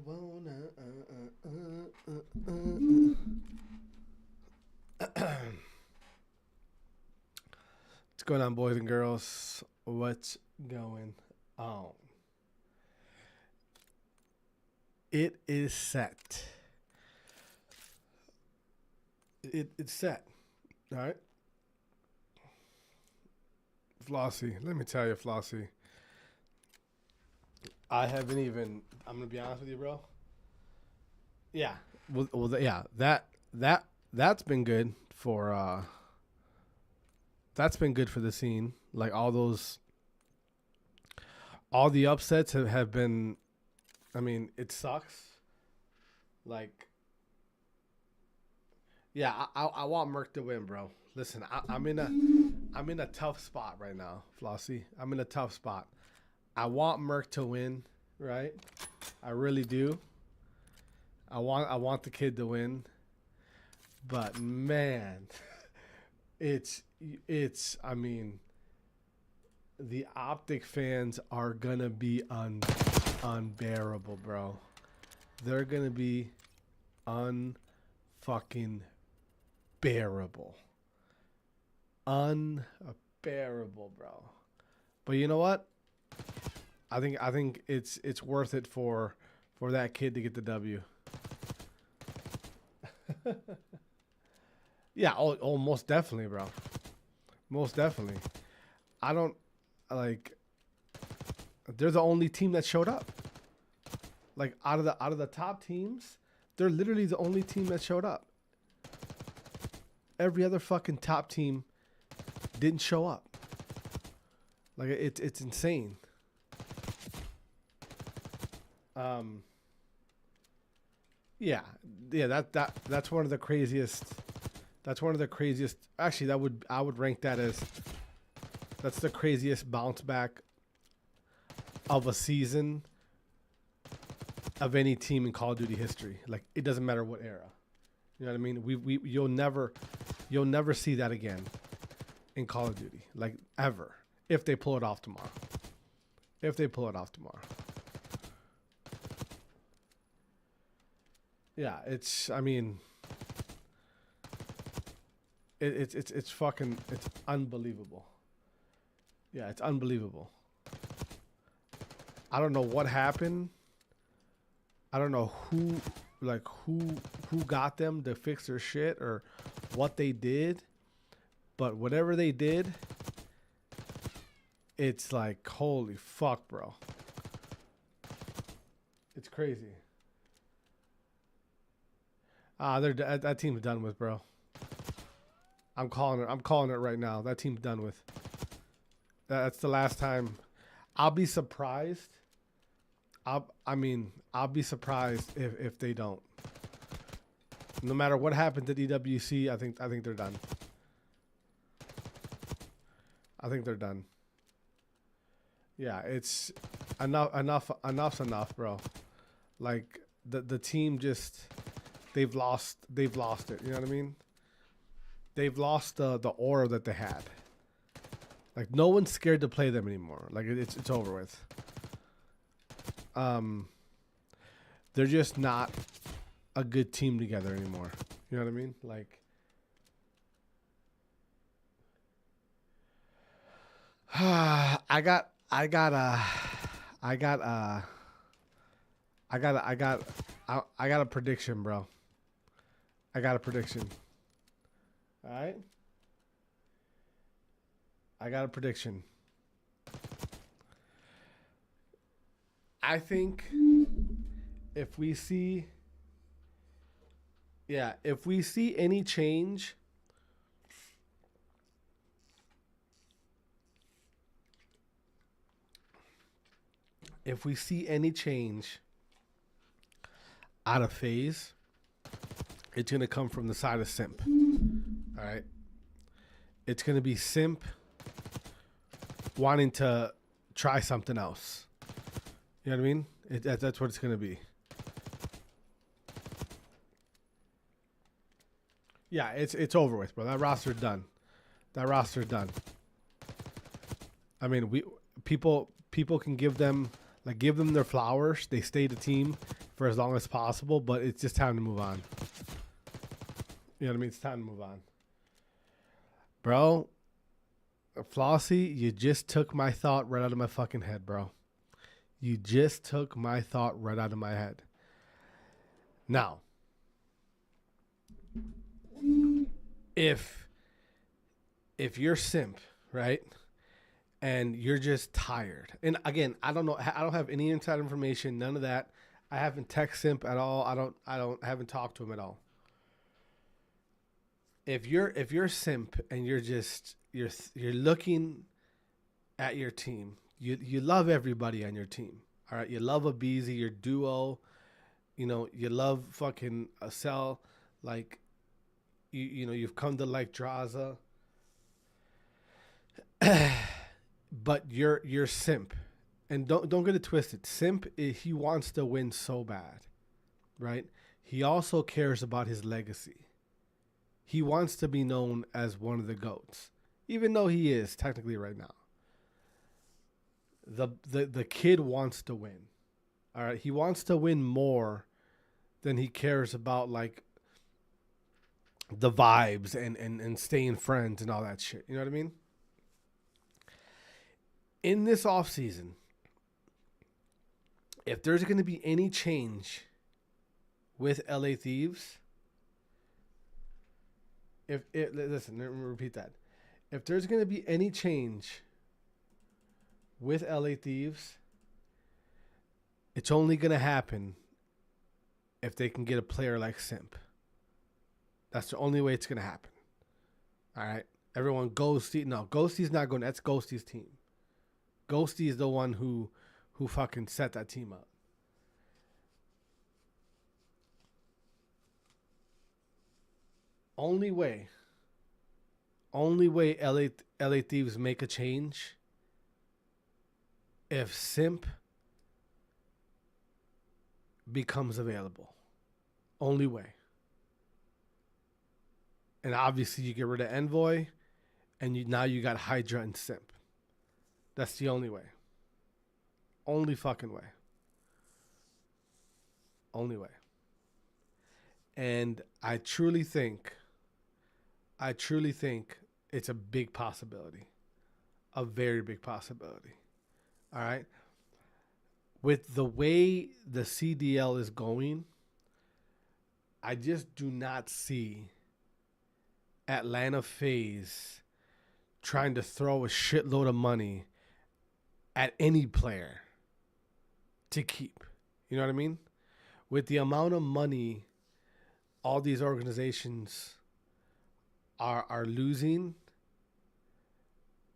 wanna. What's going on, boys and girls? What's going on? It is set. It's set. All right. Flossie, let me tell you, Flossie. I haven't even. I'm gonna be honest with you, bro. Yeah. Yeah. That's been good for. That's been good for the scene. Like all the upsets have been. I mean, it sucks. Like. Yeah, I want Merc to win, bro. Listen, I'm in a tough spot right now, Flossie. I'm in a tough spot. I want Merc to win, right? I really do. I want the kid to win. But man, it's I mean, the Optic fans are gonna be unbearable, bro. They're gonna be unfucking bearable. Unbearable, bro. But you know what? I think it's worth it for that kid to get the W. Yeah, oh, most definitely, bro. Most definitely. I don't like. They're the only team that showed up. Like out of the top teams, they're literally the only team that showed up. Every other fucking top team didn't show up. Like it's insane. Yeah, that's one of the craziest. That's one of the craziest. Actually, I would rank that as that's the craziest bounce back of a season of any team in Call of Duty history. Like it doesn't matter what era. You know what I mean? You'll never see that again in Call of Duty, like ever. If they pull it off tomorrow. Yeah, it's. I mean, it's fucking. It's unbelievable. Yeah, it's unbelievable. I don't know what happened. I don't know who got them to fix their shit or what they did, but whatever they did, it's like holy fuck, bro. It's crazy. That team's done with, bro. I'm calling it right now. That team's done with. That's the last time. I'll be surprised. I'll be surprised if they don't. No matter what happens at EWC, I think they're done. I think they're done. Yeah, it's enough's enough, bro. Like the team just they've lost it. You know what I mean? They've lost the aura that they had. Like no one's scared to play them anymore. Like it's over with. They're just not a good team together anymore. You know what I mean? Like I got a prediction, bro. I got a prediction. All right? I got a prediction. I think if we see any change out of FaZe, it's going to come from the side of Simp. All right? It's going to be Simp wanting to try something else. You know what I mean? That's what it's going to be. Yeah, it's over with, bro. That roster's done. I mean, people can give them their flowers. They stayed a team for as long as possible, but it's just time to move on. You know what I mean? It's time to move on. Bro, Flossie, you just took my thought right out of my fucking head, bro. You just took my thought right out of my head. Now, if you're Simp, right, and you're just tired, and again, I don't know, I don't have any inside information, none of that. I haven't texted Simp at all. I haven't talked to him at all. If you're Simp and you're looking at your team, you love everybody on your team. All right, you love aBeZy, your duo. You know, you love fucking Cell, like you know, you've come to like Drazah. But you're Simp. And don't get it twisted. Simp, he wants to win so bad, right? He also cares about his legacy. He wants to be known as one of the GOATs, even though he is technically right now. The kid wants to win. All right, he wants to win more than he cares about like the vibes and staying friends and all that shit. You know what I mean? In this offseason, if there's going to be any change with LA Thieves, listen, let me repeat that. If there's going to be any change with LA Thieves, it's only going to happen if they can get a player like Simp. That's the only way it's going to happen. All right? Everyone, Ghosty. No, Ghosty's not going. That's Ghosty's team. Ghosty is the one who fucking set that team up. Only way LA Thieves make a change if Simp becomes available. Only way. And obviously you get rid of Envoy and now you got HyDra and Simp. That's the only way. Only fucking way. Only way. And I truly think it's a big possibility. A very big possibility. All right? With the way the CDL is going, I just do not see Atlanta FaZe trying to throw a shitload of money at any player to keep. You know what I mean? With the amount of money all these organizations are losing,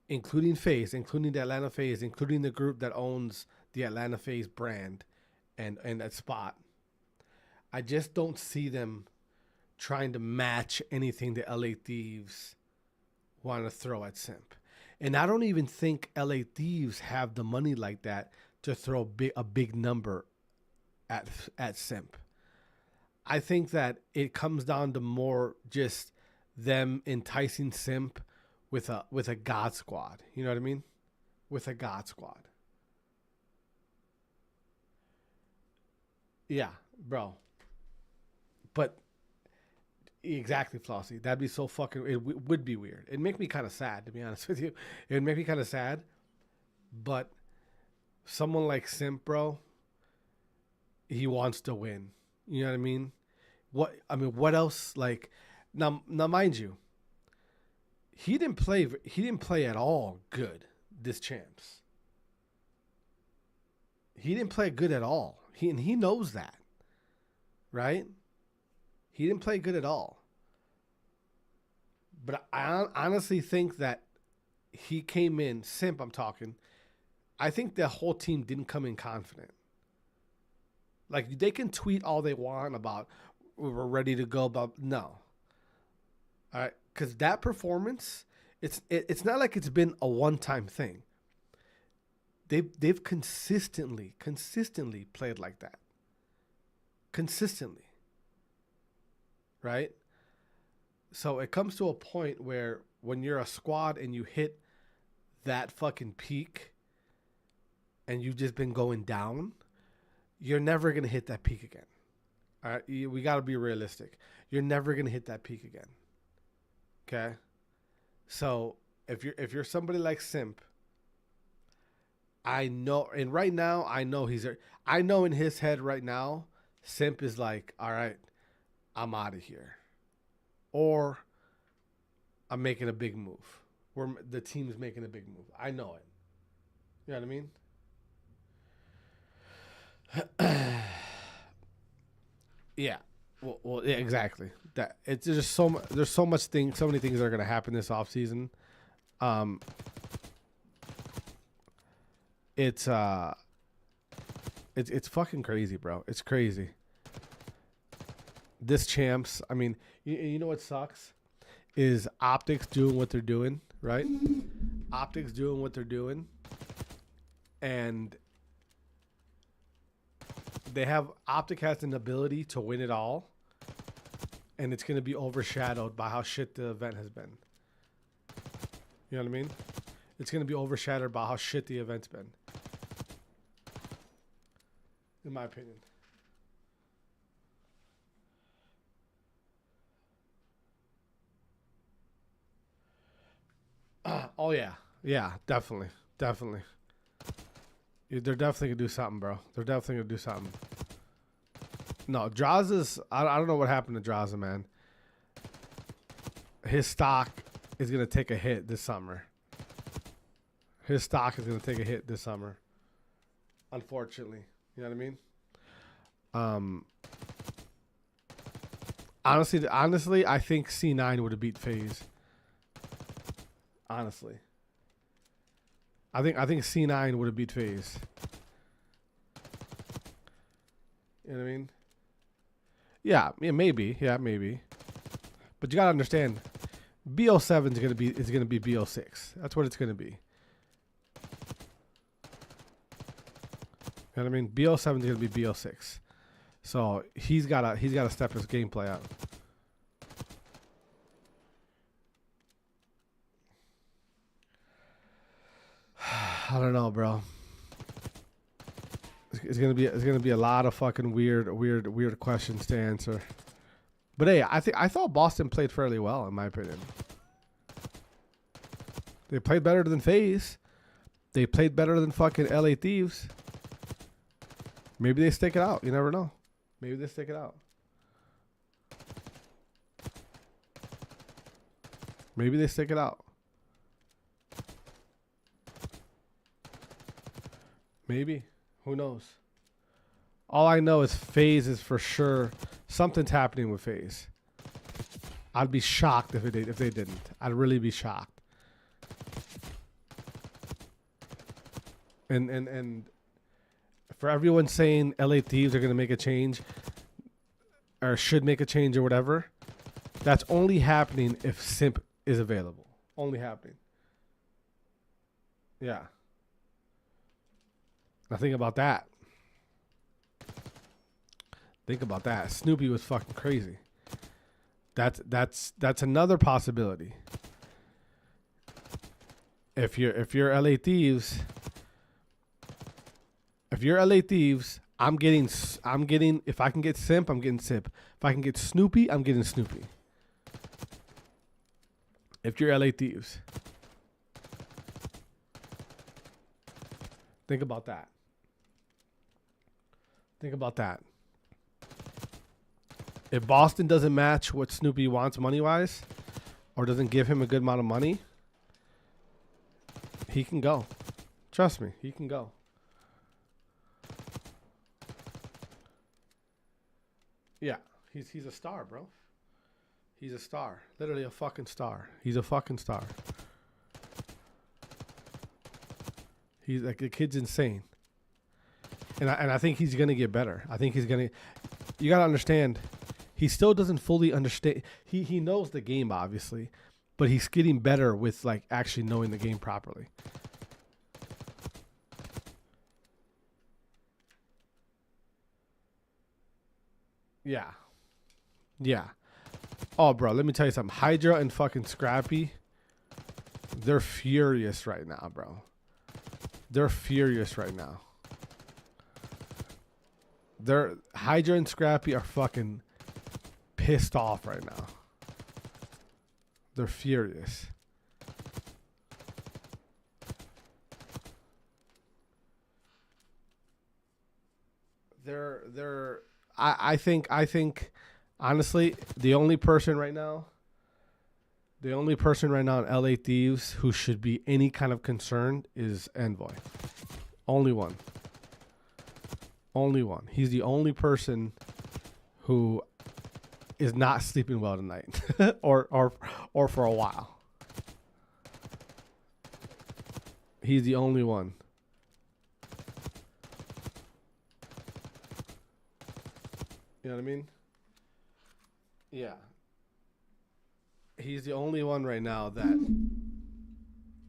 including FaZe, including the Atlanta FaZe, including the group that owns the Atlanta FaZe brand and that spot, I just don't see them trying to match anything the LA Thieves want to throw at Simp. And I don't even think LA Thieves have the money like that to throw a big number at Simp. I think that it comes down to more just them enticing Simp with a God Squad. You know what I mean? With a God Squad. Yeah, bro. But exactly, Flossie. That'd be so fucking... It would be weird. It'd make me kind of sad, to be honest with you. It'd make me kind of sad. But someone like Simp, bro, he wants to win. You know what I mean? What else? Like, now, mind you, he didn't play at all good this champs. He didn't play good at all. He knows that, right? He didn't play good at all. But I honestly think that he came in, Simp, I'm talking, I think the whole team didn't come in confident. Like, they can tweet all they want about we're ready to go, but no. All right, because that performance, it's not like it's been a one-time thing. They've consistently played like that. Consistently. Right? So it comes to a point where when you're a squad and you hit that fucking peak and you've just been going down, you're never going to hit that peak again. All right, we got to be realistic. You're never going to hit that peak again. Okay? So, if you're somebody like Simp, I know, and right now I know I know in his head right now, Simp is like, all right, I'm out of here. Or I'm making a big move. The team's making a big move. I know it. You know what I mean? Yeah. Well, yeah, exactly. That it's just there's so many things that are gonna happen this offseason. It's fucking crazy, bro. It's crazy. This champs, I mean, you know what sucks is Optic's doing what they're doing, right? Optic's doing what they're doing, and Optic has an ability to win it all, and it's going to be overshadowed by how shit the event has been. You know what I mean? It's going to be overshadowed by how shit the event's been. In my opinion. Oh, yeah. Yeah, definitely. Definitely. They're definitely going to do something, bro. They're definitely going to do something. No, Drazah's... I don't know what happened to Drazah, man. His stock is going to take a hit this summer. His stock is going to take a hit this summer. Unfortunately. You know what I mean? Honestly, I think C9 would have beat FaZe. Honestly. I think C9 would have beat FaZe. You know what I mean? Yeah, maybe. Yeah, maybe. But you gotta understand, BO7 is gonna be BO6. That's what it's gonna be. You know what I mean? BO7 is gonna be BO6. So he's gotta step his gameplay up. I don't know, bro. It's gonna be a lot of fucking weird questions to answer. But hey, I thought Boston played fairly well, in my opinion. They played better than FaZe. They played better than fucking LA Thieves. Maybe they stick it out. You never know. Maybe they stick it out. Maybe they stick it out. Maybe. Who knows? All I know is FaZe is for sure. Something's happening with FaZe. I'd be shocked if they didn't. I'd really be shocked. And for everyone saying LA Thieves are going to make a change or should make a change or whatever, that's only happening if Simp is available. Only happening. Yeah. Now think about that. Think about that. Snoopy was fucking crazy. That's another possibility. If you're LA Thieves, I'm getting if I can get Simp, I'm getting Simp. If I can get Snoopy, I'm getting Snoopy. If you're LA Thieves. Think about that. Think about that. If Boston doesn't match what Snoopy wants money-wise, or doesn't give him a good amount of money, he can go. Trust me, he can go. Yeah, he's a star, bro. He's a star. Literally a fucking star. He's a fucking star. He's like, the kid's insane. And I think he's going to get better. I think he's going to... You got to understand, he still doesn't fully understand. He knows the game, obviously, but he's getting better with, like, actually knowing the game properly. Yeah. Yeah. Oh, bro, let me tell you something. HyDra and fucking Scrappy, they're furious right now, bro. They're furious right now. HyDra and Scrappy are fucking pissed off right now. They're furious. I think honestly, the only person right now in LA Thieves who should be any kind of concern is Envoy. Only one. Only one. He's the only person who is not sleeping well tonight or for a while. He's the only one. You know what I mean? Yeah. He's the only one right now that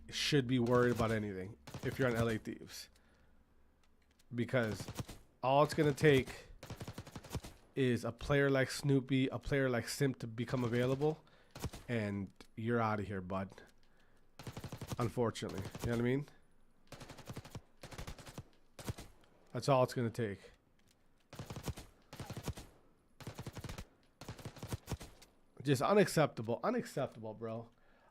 should be worried about anything if you're on LA Thieves. Because all it's going to take is a player like Snoopy, a player like Simp to become available, and you're out of here, bud. Unfortunately. You know what I mean? That's all it's going to take. Just unacceptable. Unacceptable, bro.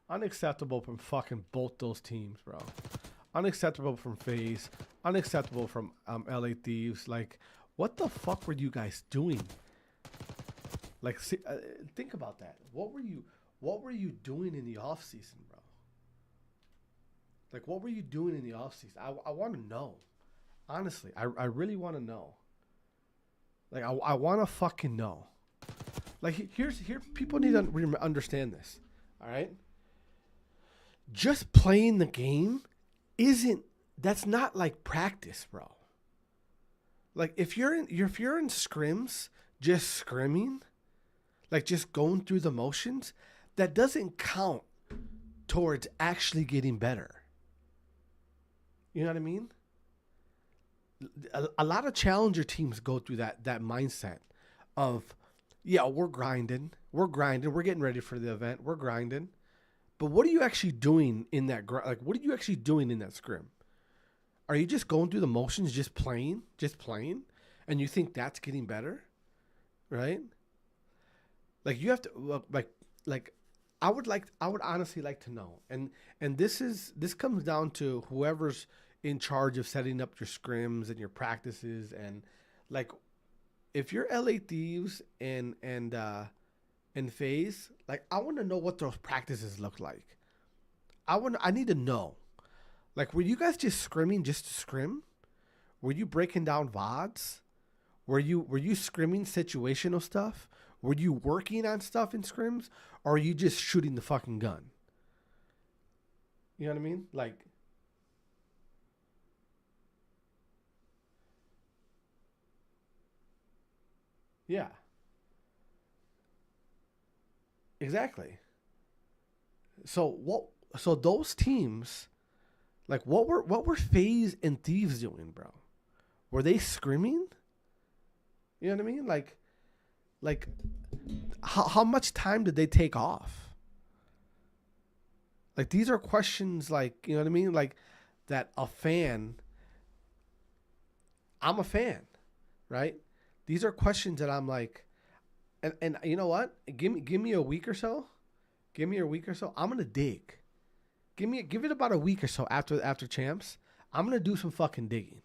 Unacceptable from fucking both those teams, bro. Unacceptable from FaZe. Unacceptable from LA Thieves. Like, what the fuck were you guys doing? Like, see, think about that. What were you doing in the off season, bro? Like, what were you doing in the off season? I want to know. Honestly, I really want to know. Like, I want to fucking know. Like, here, people need to understand this, all right? Just playing the game that's not like practice, bro. Like, if you're in scrims, just scrimming, like just going through the motions, that doesn't count towards actually getting better. You know what I mean? A lot of challenger teams go through that mindset of, yeah, we're grinding. We're getting ready for the event. We're grinding. But what are you actually doing in that like, what are you actually doing in that scrim? Are you just going through the motions, just playing? And you think that's getting better? Right? Like, you have to, like, I would honestly like to know. And this comes down to whoever's in charge of setting up your scrims and your practices. And like, if you're LA Thieves and FaZe, like, I want to know what those practices look like. I need to know. Like, were you guys just scrimming just to scrim? Were you breaking down VODs? Were you scrimming situational stuff? Were you working on stuff in scrims? Or are you just shooting the fucking gun? You know what I mean? Like, yeah. Exactly. So those teams, like, what were FaZe and Thieves doing, bro? Were they scrimming? You know what I mean? Like how much time did they take off? Like, these are questions, like, you know what I mean? Like, that I'm a fan, right? These are questions that I'm like, and you know what? Give me a week or so. I'm gonna dig. Give it about a week or so after champs. I'm gonna do some fucking digging.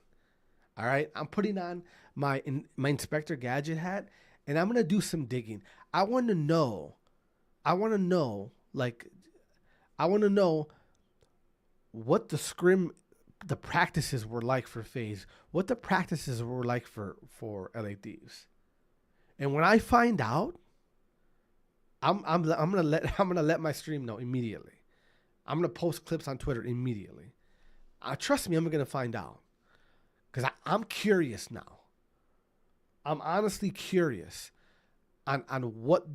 All right, I'm putting on my Inspector Gadget hat, and I'm gonna do some digging. I want to know what the practices were like for FaZe, what the practices were like for LA Thieves. And when I find out, I'm gonna let my stream know immediately. I'm gonna post clips on Twitter immediately. Trust me, I'm gonna find out, because I'm curious now. I'm honestly curious on what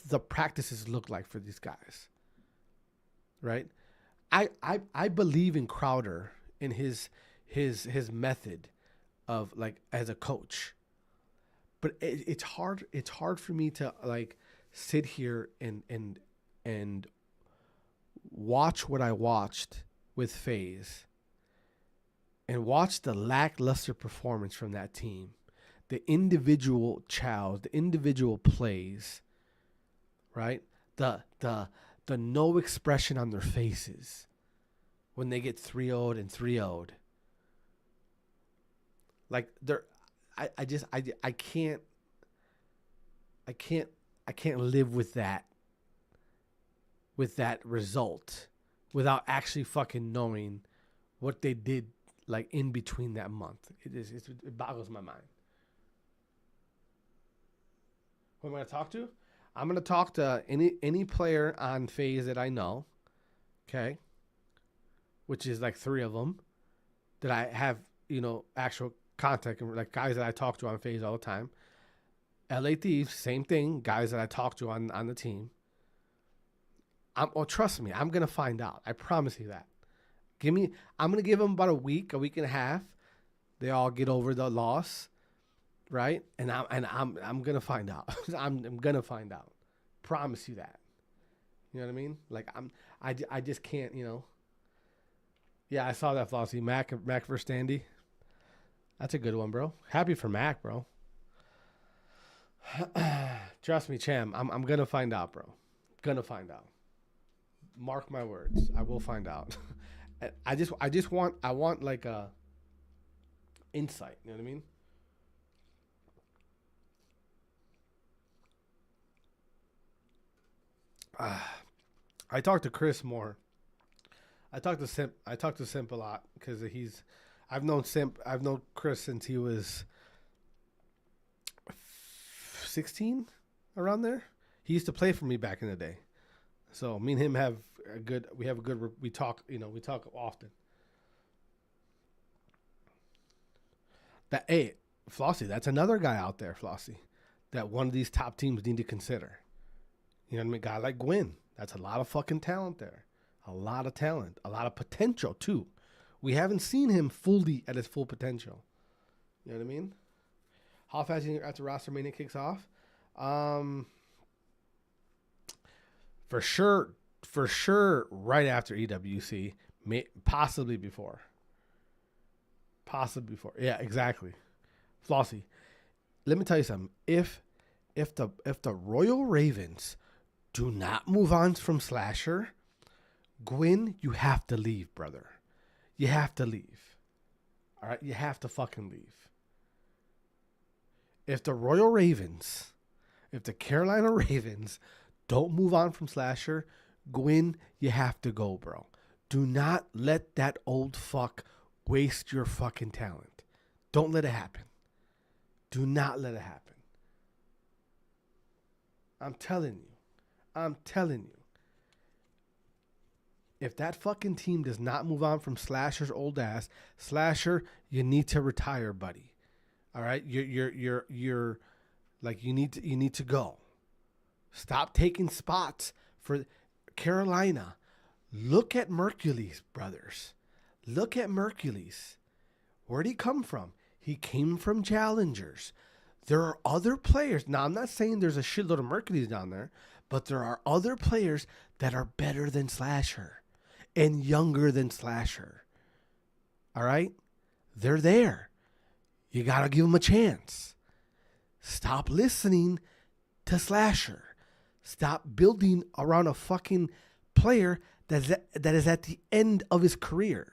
the practices look like for these guys. Right? I believe in Crowder, in his method of, like, as a coach. But it's hard for me to, like, sit here and watch what I watched with FaZe and watch the lackluster performance from that team. the individual chows, the individual plays, right? The no expression on their faces when they get 3-0'd and 3-0'd. Like I can't live with that result without actually fucking knowing what they did like in between that month. It boggles my mind. Who am I gonna talk to? I'm gonna talk to any player on FaZe that I know, okay, which is like 3 of them that I have, actual contact, like guys that I talk to on FaZe all the time. LA Thieves, same thing, guys that I talk to on the team. Trust me, I'm gonna find out. I promise you that. I'm gonna give them about a week and a half. They all get over the loss, right? And I'm gonna find out. I'm gonna find out. Promise you that. You know what I mean? Like I just can't. Yeah, I saw that, Flossie. Mack versus Andy. That's a good one, bro. Happy for Mack, bro. Trust me, Cham. I'm gonna find out, bro. Gonna find out. Mark my words. I will find out. I want like a insight. You know what I mean? I talk to Chris more. I talk to Simp a lot because I've known Chris since he was 16, around there. He used to play for me back in the day. So me and him we talk often. Flossie, that's another guy out there, Flossie, that one of these top teams need to consider. You know what I mean? A guy like Gwinn. That's a lot of fucking talent there. A lot of talent. A lot of potential, too. We haven't seen him fully at his full potential. You know what I mean? How fast do you think after roster maintenance kicks off? For sure, right after EWC. Possibly before. Yeah, exactly. Flossie, let me tell you something. If the Royal Ravens do not move on from Slasher, Gwinn, you have to leave, brother. You have to leave. All right? You have to fucking leave. If the Carolina Ravens don't move on from Slasher, Gwinn, you have to go, bro. Do not let that old fuck waste your fucking talent. Don't let it happen. Do not let it happen. I'm telling you. If that fucking team does not move on from Slasher's old ass, Slasher, you need to retire, buddy. All right? You're like you need to go. Stop taking spots for Carolina. Look at Mercules, brothers. Look at Mercules. Where'd he come from? He came from Challengers. There are other players. Now, I'm not saying there's a shitload of Mercules down there, but there are other players that are better than Slasher and younger than Slasher. All right? They're there. You got to give them a chance. Stop listening to Slasher. Stop building around a fucking player that is at the end of his career.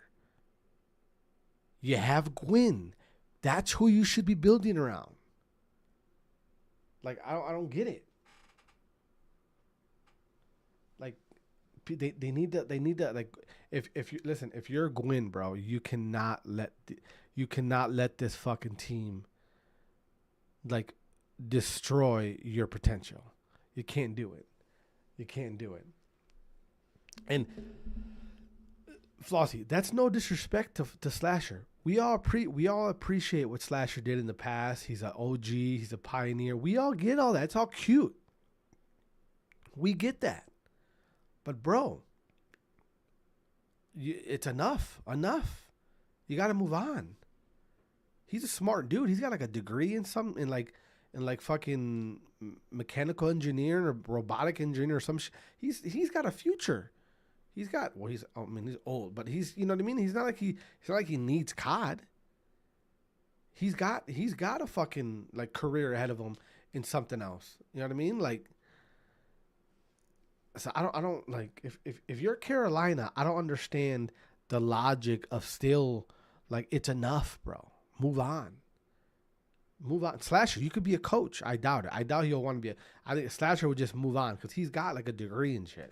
You have Gwinn. That's who you should be building around. Like, I don't get it. Like, they need to like, if you're Gwinn, bro, you cannot let this fucking team like destroy your potential. You can't do it. And Flossie, that's no disrespect to Slasher. We all appreciate what Slasher did in the past. He's an OG. He's a pioneer. We all get all that. It's all cute. We get that. But bro, it's enough. You got to move on. He's a smart dude. He's got like a degree in fucking mechanical engineering or robotic engineer or some shit. He's got a future. He's old, but he's, you know what I mean? He's not like he needs COD. he's got a fucking like career ahead of him in something else. You know what I mean? Like, so I don't like if you're Carolina, I don't understand the logic of still like it's enough, bro. Move on. Move on. Slasher, you could be a coach. I doubt it. I doubt he'll want to be I think Slasher would just move on because he's got like a degree and shit.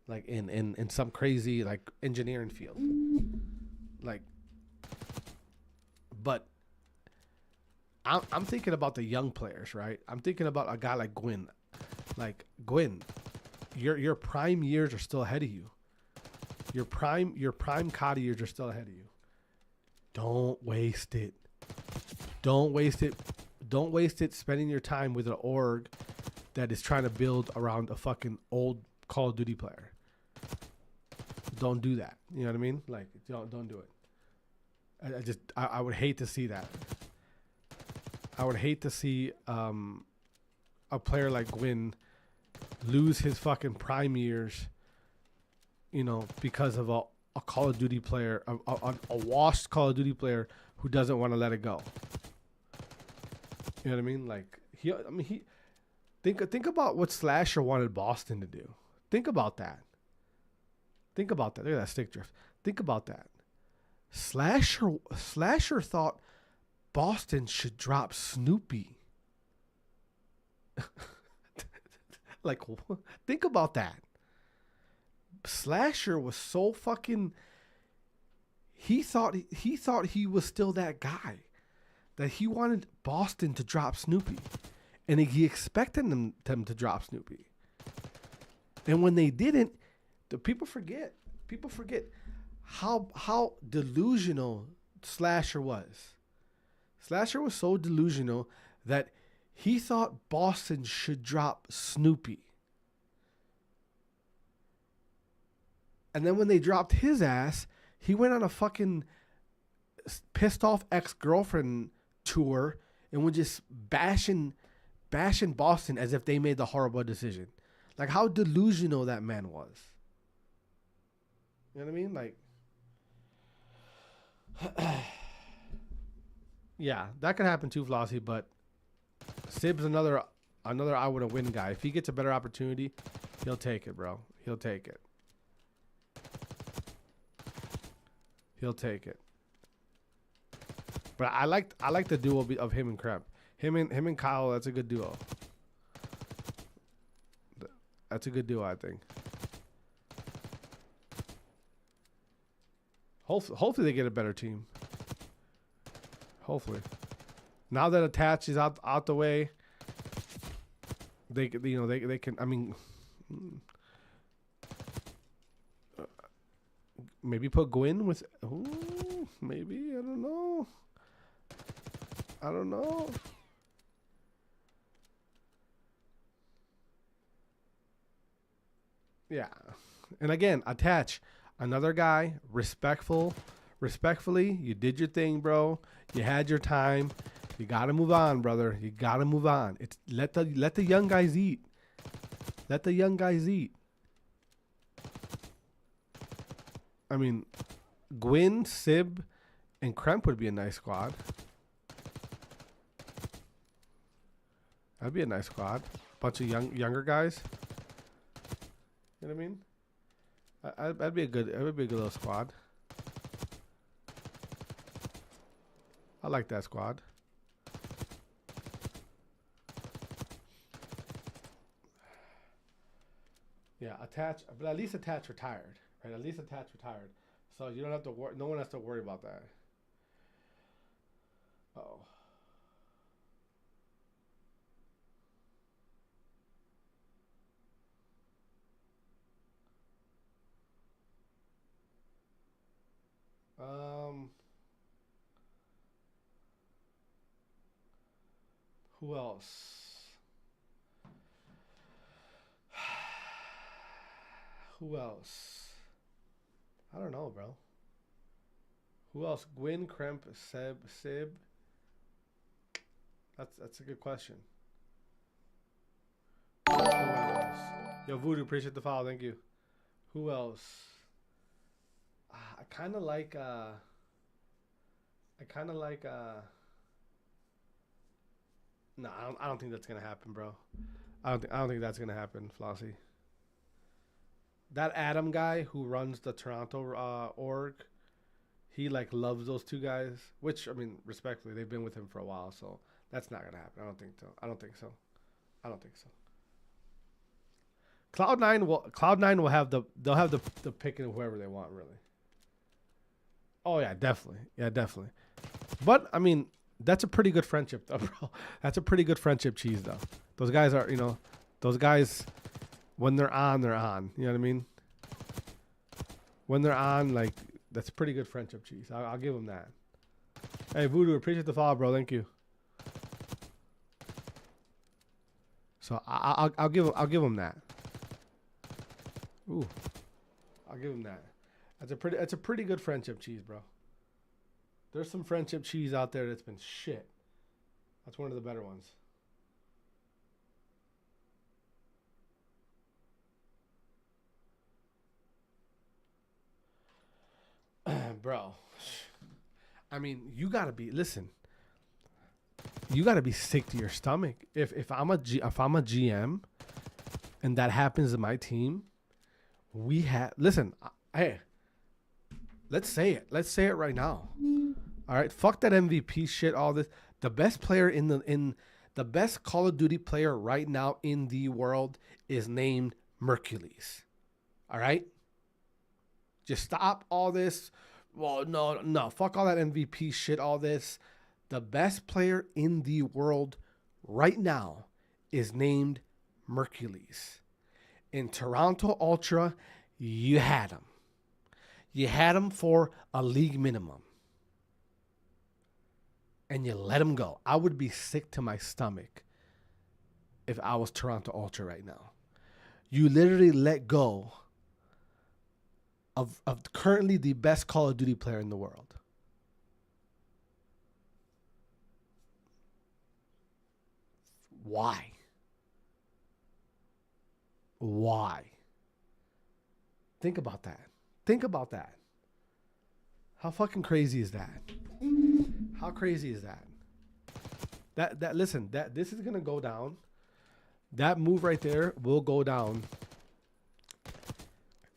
Like in some crazy like engineering field. Like, but I'm thinking about the young players, right? I'm thinking about a guy like Gwinn. Like Gwinn, your prime years are still ahead of you. Your prime COD years are still ahead of you. Don't waste it. Don't waste it. Don't waste it spending your time with an org that is trying to build around a fucking old Call of Duty player. Don't do that. You know what I mean? Like, don't do it. I would hate to see that. I would hate to see a player like Gwinn lose his fucking prime years, you know, because of a Call of Duty player, a washed Call of Duty player who doesn't want to let it go. You know what I mean? Like he think about what Slasher wanted Boston to do. Think about that. Think about that. Look at that stick drift. Think about that. Slasher thought Boston should drop Snoopy. Like, think about that. Slasher was so fucking. He thought he was still that guy, that he wanted Boston to drop Snoopy, and he expected them to drop Snoopy. And when they didn't, the people forget. People forget how delusional Slasher was. Slasher was so delusional that he thought Boston should drop Snoopy. And then when they dropped his ass, he went on a fucking pissed off ex-girlfriend tour and was just bashing Boston as if they made the horrible decision. Like how delusional that man was. You know what I mean? Like, yeah, that could happen too, Flossie, but Sib's another I would have win guy. If he gets a better opportunity, he'll take it, bro. He'll take it. He'll take it. But I like the duo of him and Kremp. Him and Kyle, that's a good duo. That's a good duo, I think. Hopefully they get a better team. Hopefully. Now that Attach is out the way, they can. I mean, maybe put Gwinn with. Ooh, maybe I don't know. I don't know. Yeah, and again, Attach, another guy, respectfully, you did your thing, bro. You had your time. You gotta move on, brother. You gotta move on. It's let the young guys eat. Let the young guys eat. I mean, Gwinn, Sib, and Kremp would be a nice squad. That'd be a nice squad. Bunch of younger guys. You know what I mean? That'd be a good little squad. I like that squad. Yeah, Attach, but at least Attach retired, right? At least Attach retired, so you don't have to worry. No one has to worry about that. Oh. Who else? Who else? I don't know, bro. Who else? Gwinn, Kremp, Sib. That's a good question. Who else? Yo, Voodoo, appreciate the follow. Thank you. Who else? I kind of like No, I don't think that's gonna happen, bro. I don't think that's gonna happen, Flossie. That Adam guy who runs the Toronto org, he like loves those two guys. Which I mean, respectfully, they've been with him for a while, so that's not gonna happen. I don't think so. I don't think so. I don't think so. Cloud9 will have they'll have the pick of whoever they want, really. Oh yeah, definitely. Yeah, definitely. But I mean, that's a pretty good friendship though, bro. That's a pretty good friendship cheese though. Those guys are, those guys when they're on, they're on. You know what I mean? When they're on, like, that's pretty good friendship cheese. I'll give them that. Hey, Voodoo, appreciate the follow, bro. Thank you. So I'll give them that. Ooh, I'll give them that. That's a pretty good friendship cheese, bro. There's some friendship cheese out there that's been shit. That's one of the better ones. Bro, I mean, you gotta be, listen, you gotta be sick to your stomach. If I'm a GM and that happens to my team, hey, let's say it. Let's say it right now. All right, fuck that MVP shit. All this. The best player the best Call of Duty player right now in the world is named Mercules. All right, just stop all this. Well, no, fuck all that MVP shit. All this. The best player in the world right now is named Mercules. In Toronto Ultra, you had him. You had him for a league minimum. And you let him go. I would be sick to my stomach if I was Toronto Ultra right now. You literally let go of currently the best Call of Duty player in the world. Why? Why? Think about that. Think about that. How fucking crazy is that? How crazy is that? Listen, this is gonna go down. That move right there will go down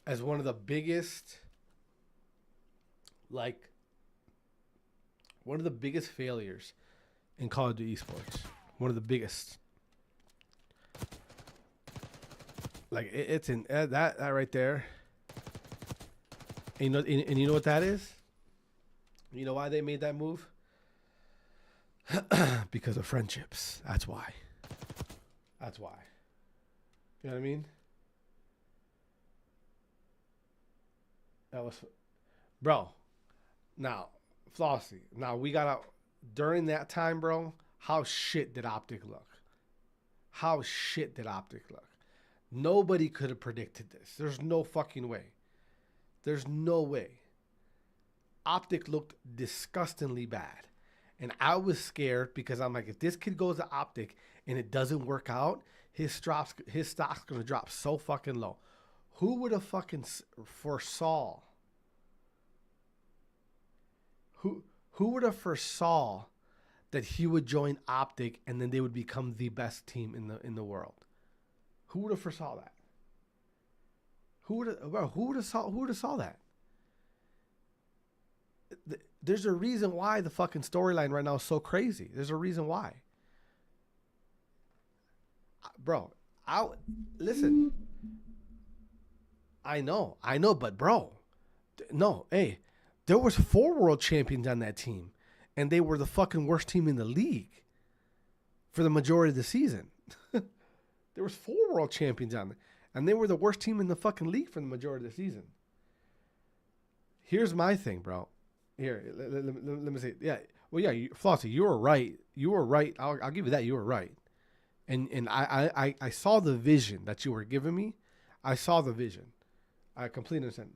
as one of the biggest, failures in Call of Duty esports. One of the biggest. Like it's in that right there. And you know what that is? You know why they made that move? Because of friendships. That's why. That's why. You know what I mean? That was, bro. Now, Flossie. Now we gotta, during that time, bro. How shit did Optic look? How shit did Optic look? Nobody could have predicted this. There's no fucking way. There's no way. Optic looked disgustingly bad. And I was scared because I'm like, if this kid goes to Optic and it doesn't work out, his stock's going to drop so fucking low. Who would have fucking foresaw? Who would have foresaw that he would join Optic and then they would become the best team in the world? Who would have foresaw that? Who would have saw that? There's a reason why the fucking storyline right now is so crazy. There's a reason why. Bro, listen. I know, but bro, no, hey, there was 4 world champions on that team, and they were the fucking worst team in the league for the majority of the season. There was 4 world champions on there, and they were the worst team in the fucking league for the majority of the season. Here's my thing, bro. Here, let me say, yeah. Well, yeah, Flossie, you were right. You were right. I'll give you that. You were right. And I saw the vision that you were giving me. I saw the vision. I completely understand.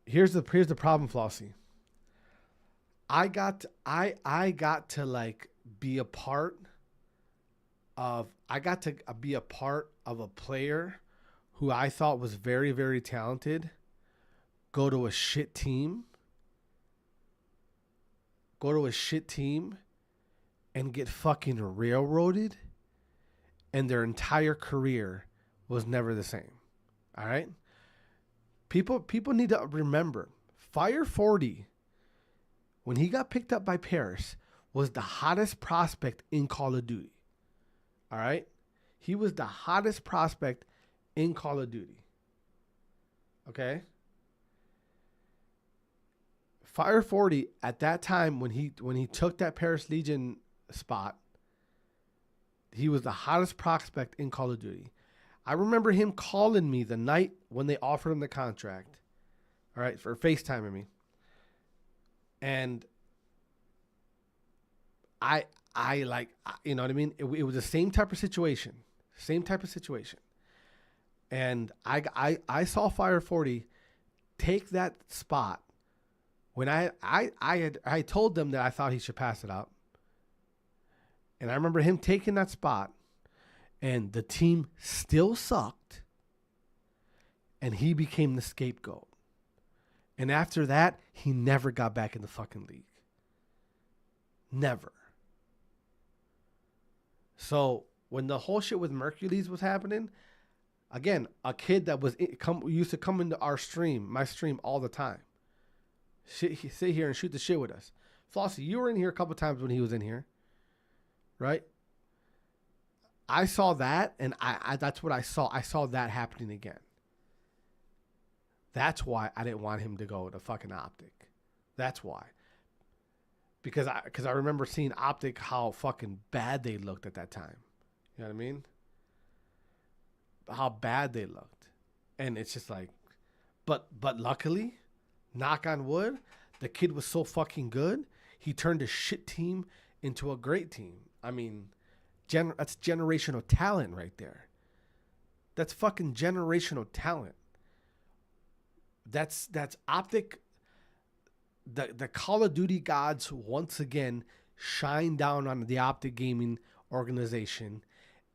Here's the problem, Flossie. I got to like be a part of. I got to be a part of a player who I thought was very, very talented. Go to a shit team and get fucking railroaded, and their entire career was never the same. All right? People need to remember, Fire 40, when he got picked up by Paris, was the hottest prospect in Call of Duty. All right? He was the hottest prospect in Call of Duty. Okay? Fire 40 at that time when he took that Paris Legion spot, he was the hottest prospect in Call of Duty. I remember him calling me the night when they offered him the contract. All right, for FaceTiming me. And I like, you know what I mean? It was the same type of situation. Same type of situation. And I saw Fire 40 take that spot when I told them that I thought he should pass it up. And I remember him taking that spot, and the team still sucked, and he became the scapegoat. And after that, he never got back in the fucking league. Never. So when the whole shit with Mercules was happening, again, a kid that used to come into our stream, my stream all the time, sit here and shoot the shit with us. Flossie, you were in here a couple times when he was in here, right? I saw that, and I that's what I saw. I saw that happening again. That's why I didn't want him to go to fucking Optic. That's why. Because I remember seeing Optic, how fucking bad they looked at that time. You know what I mean? How bad they looked. And it's just like, but luckily, knock on wood, the kid was so fucking good, he turned a shit team into a great team. I mean, that's generational talent right there. That's fucking generational talent. That's Optic. The Call of Duty gods once again shined down on the Optic Gaming organization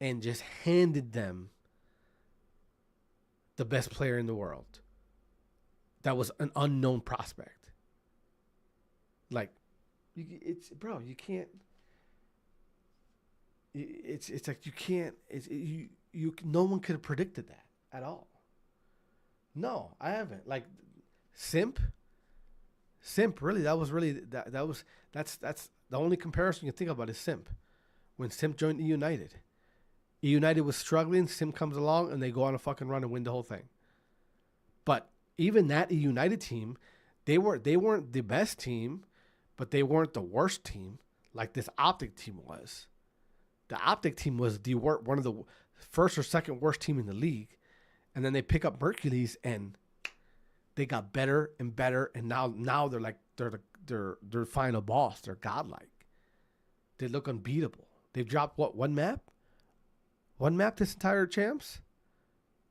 and just handed them the best player in the world. That was an unknown prospect. Like, you can't. It's like you can't. No one could have predicted that at all. No, I haven't. Like, Simp, really, that's the only comparison you can think about is Simp. When Simp joined E-United. E-United was struggling, Simp comes along, and they go on a fucking run and win the whole thing. But even that E-United team, they weren't the best team, but they weren't the worst team like this Optic team was. The Optic team was one of the first or second worst team in the league. And then they pick up Mercules, and they got better and better. And now they're like they're final boss. They're godlike. They look unbeatable. They've dropped one map? One map this entire champs?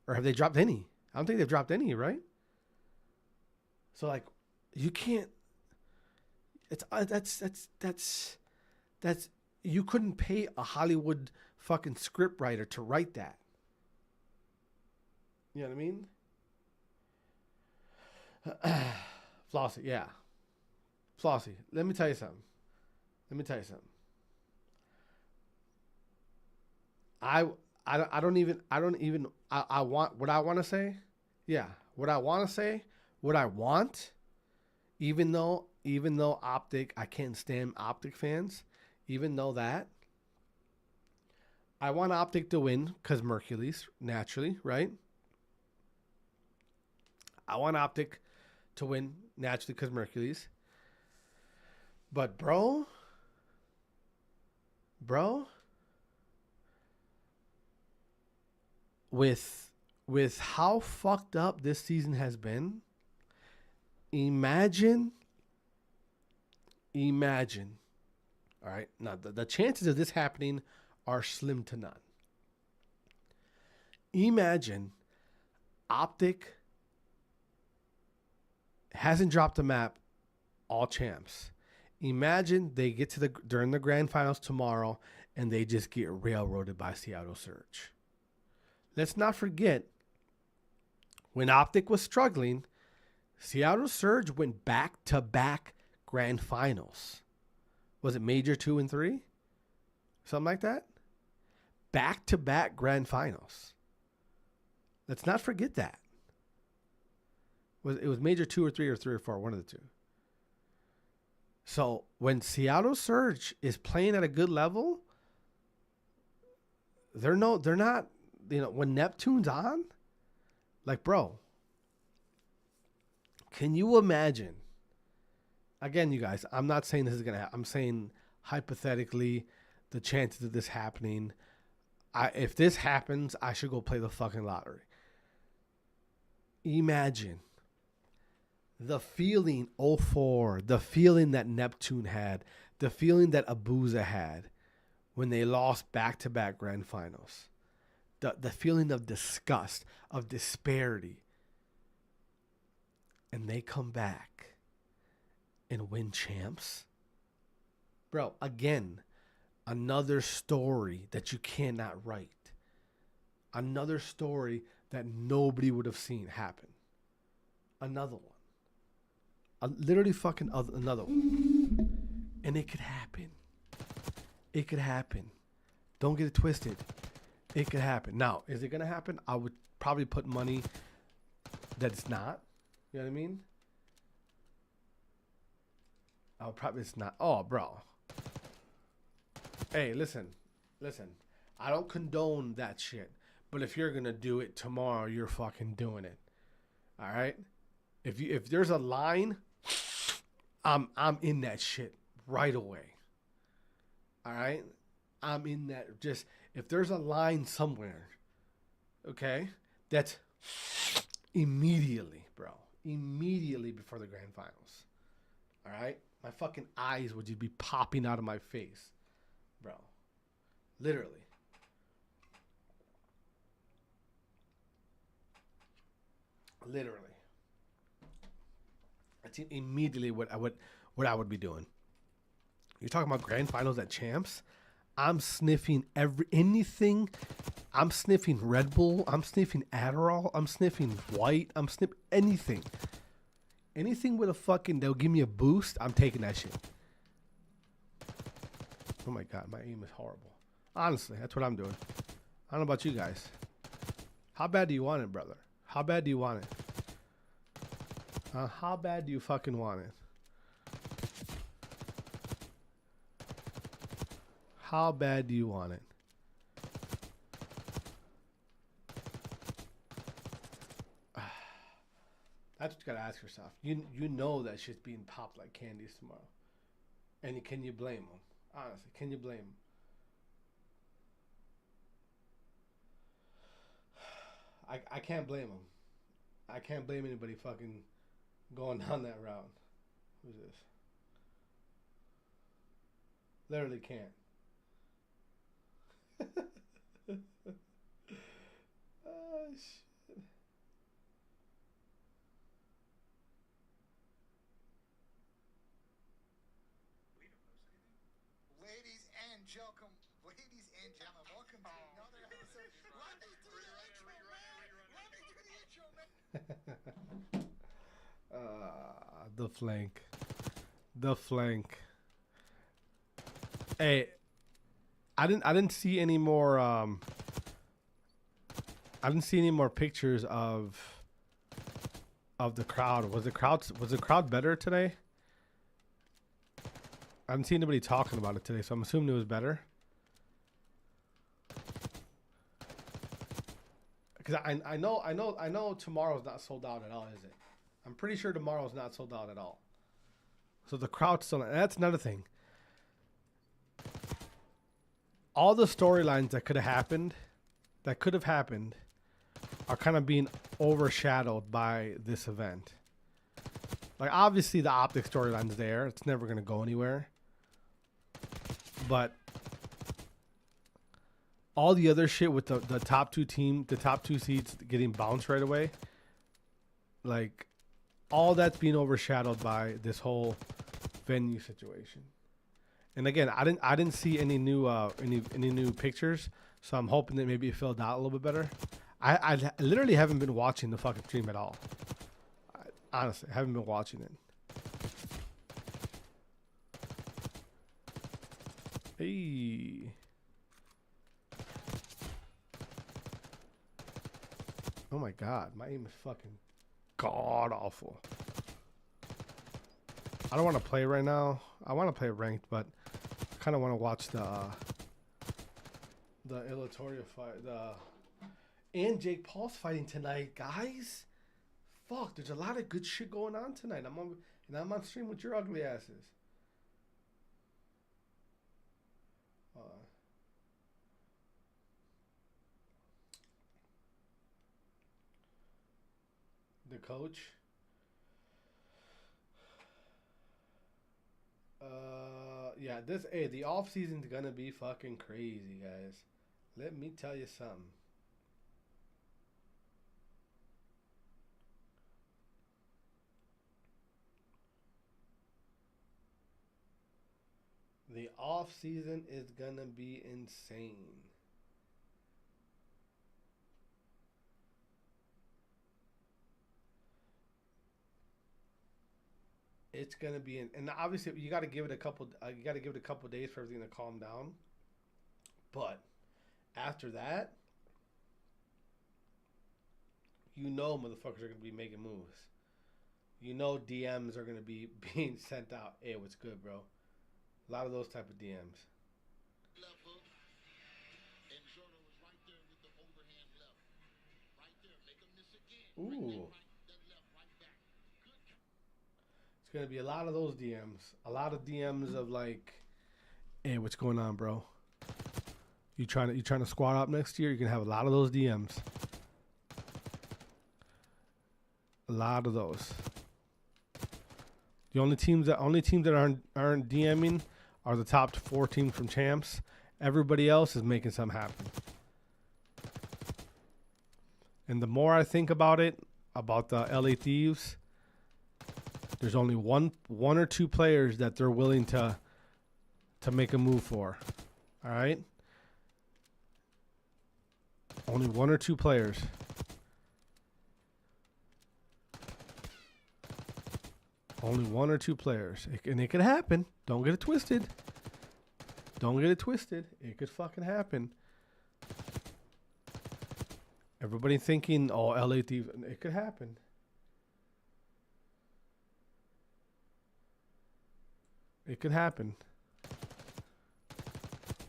Or have they dropped any? I don't think they've dropped any, right? So like, you can't. It's that's you couldn't pay a Hollywood fucking script writer to write that. You know what I mean? Flossie, yeah. Flossie, let me tell you something. I want what I want to say. Yeah, what I want to say, what I want, even though Optic, I can't stand Optic fans, even though that, I want Optic to win because Mercules, naturally, right? I want Optic to win naturally because Mercules. But bro, with how fucked up this season has been, imagine. All right, now the chances of this happening are slim to none. Imagine Optic hasn't dropped a map all champs. Imagine they get to during the grand finals tomorrow and they just get railroaded by Seattle Surge. Let's not forget, when Optic was struggling, Seattle Surge went back-to-back grand finals. Was it Major 2 and 3? something like that. Back-to-back grand finals. Let's not forget that. It was major 2 or 3 or 3 or 4, one of the two. So when Seattle Surge is playing at a good level, they're not, you know, when Neptune's on, like, bro, can you imagine? Again, you guys, I'm not saying this is gonna happen. I'm saying hypothetically, the chances of this happening. If this happens, I should go play the fucking lottery. Imagine the feeling 04, the feeling that Neptune had, the feeling that Abuzah had when they lost back-to-back grand finals. The feeling of disgust, of disparity. And they come back and win champs. Bro, again, another story that you cannot write. Another story that nobody would have seen happen. Another one. Literally fucking another one. And it could happen. It could happen. Don't get it twisted. It could happen. Now, is it going to happen? I would probably put money that it's not. You know what I mean? I would probably, it's not. Oh, bro. Hey, listen. I don't condone that shit. But if you're going to do it tomorrow, you're fucking doing it. All right? If there's a line, I'm in that shit right away. All right? I'm in that. Just if there's a line somewhere, okay, that's immediately, bro. Immediately before the grand finals. All right? My fucking eyes would just be popping out of my face, bro. Literally. That's immediately what I would be doing. You're talking about grand finals at champs? I'm sniffing anything. I'm sniffing Red Bull. I'm sniffing Adderall. I'm sniffing White. I'm sniffing anything. Anything with a fucking, they'll give me a boost. I'm taking that shit. Oh my God, my aim is horrible. Honestly, that's what I'm doing. I don't know about you guys. How bad do you want it, brother? How bad do you want it? How bad do you fucking want it? How bad do you want it? That's what you gotta ask yourself. You know that shit's being popped like candies tomorrow. And can you blame them? Honestly, can you blame them? I can't blame them. I can't blame anybody fucking going down that route. Who's this? Literally can't. Oh, shit. Ladies and gentlemen, welcome to another episode. Let me do the intro, man. The flank. Hey, I didn't see any more. I didn't see any more pictures of the crowd. Was the crowd better today? I haven't seen anybody talking about it today, so I'm assuming it was better. Because I know tomorrow's not sold out at all, is it? I'm pretty sure tomorrow's not sold out at all. So the crowd's still. And that's another thing. All the storylines that could have happened, are kind of being overshadowed by this event. Like, obviously the Optic storyline's there. It's never going to go anywhere. But all the other shit with the top two seeds getting bounced right away, like, all that's being overshadowed by this whole venue situation. And again, I didn't see any new any new pictures, so I'm hoping that maybe it filled out a little bit better. I literally haven't been watching the fucking stream at all. Honestly, I haven't been watching it. Hey. Oh my god, my aim is fucking god awful. I don't want to play right now. I want to play ranked, but I kind of want to watch the Illatoria fight. And Jake Paul's fighting tonight, guys. Fuck, there's a lot of good shit going on tonight. I'm on stream with your ugly asses. The coach. Yeah, the off season's gonna be fucking crazy, guys. Let me tell you something. The off season is gonna be insane. It's gonna be and obviously you got to give it a couple. You got to give it a couple days for everything to calm down. But after that, you know, motherfuckers are gonna be making moves. You know, DMs are gonna be being sent out. Hey, what's good, bro? A lot of those type of DMs. Ooh. It's gonna be a lot of those DMs. A lot of DMs of like, hey, what's going on, bro? You trying to squad up next year? You can have a lot of those DMs. A lot of those. The only teams that aren't DMing are the top 4 teams from champs. Everybody else is making something happen. And the more I think about it, about the LA Thieves, there's only one or two players that they're willing to make a move for. All right? Only 1 or 2 players. Only 1 or 2 players. And it could happen. Don't get it twisted. Don't get it twisted. It could fucking happen. Everybody thinking, oh, LA Thieves. It could happen. It could happen.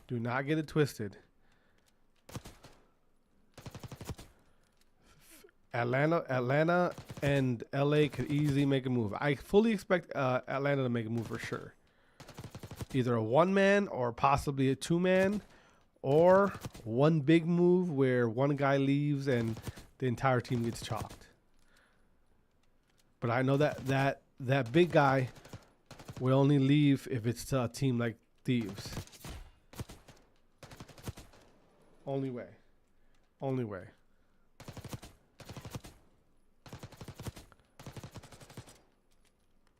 Do not get it twisted. Atlanta and LA could easily make a move. I fully expect Atlanta to make a move for sure. Either a 1-man or possibly a 2-man, or one big move where one guy leaves and the entire team gets chalked. But I know that big guy will only leave if it's to a team like Thieves. Only way. Only way.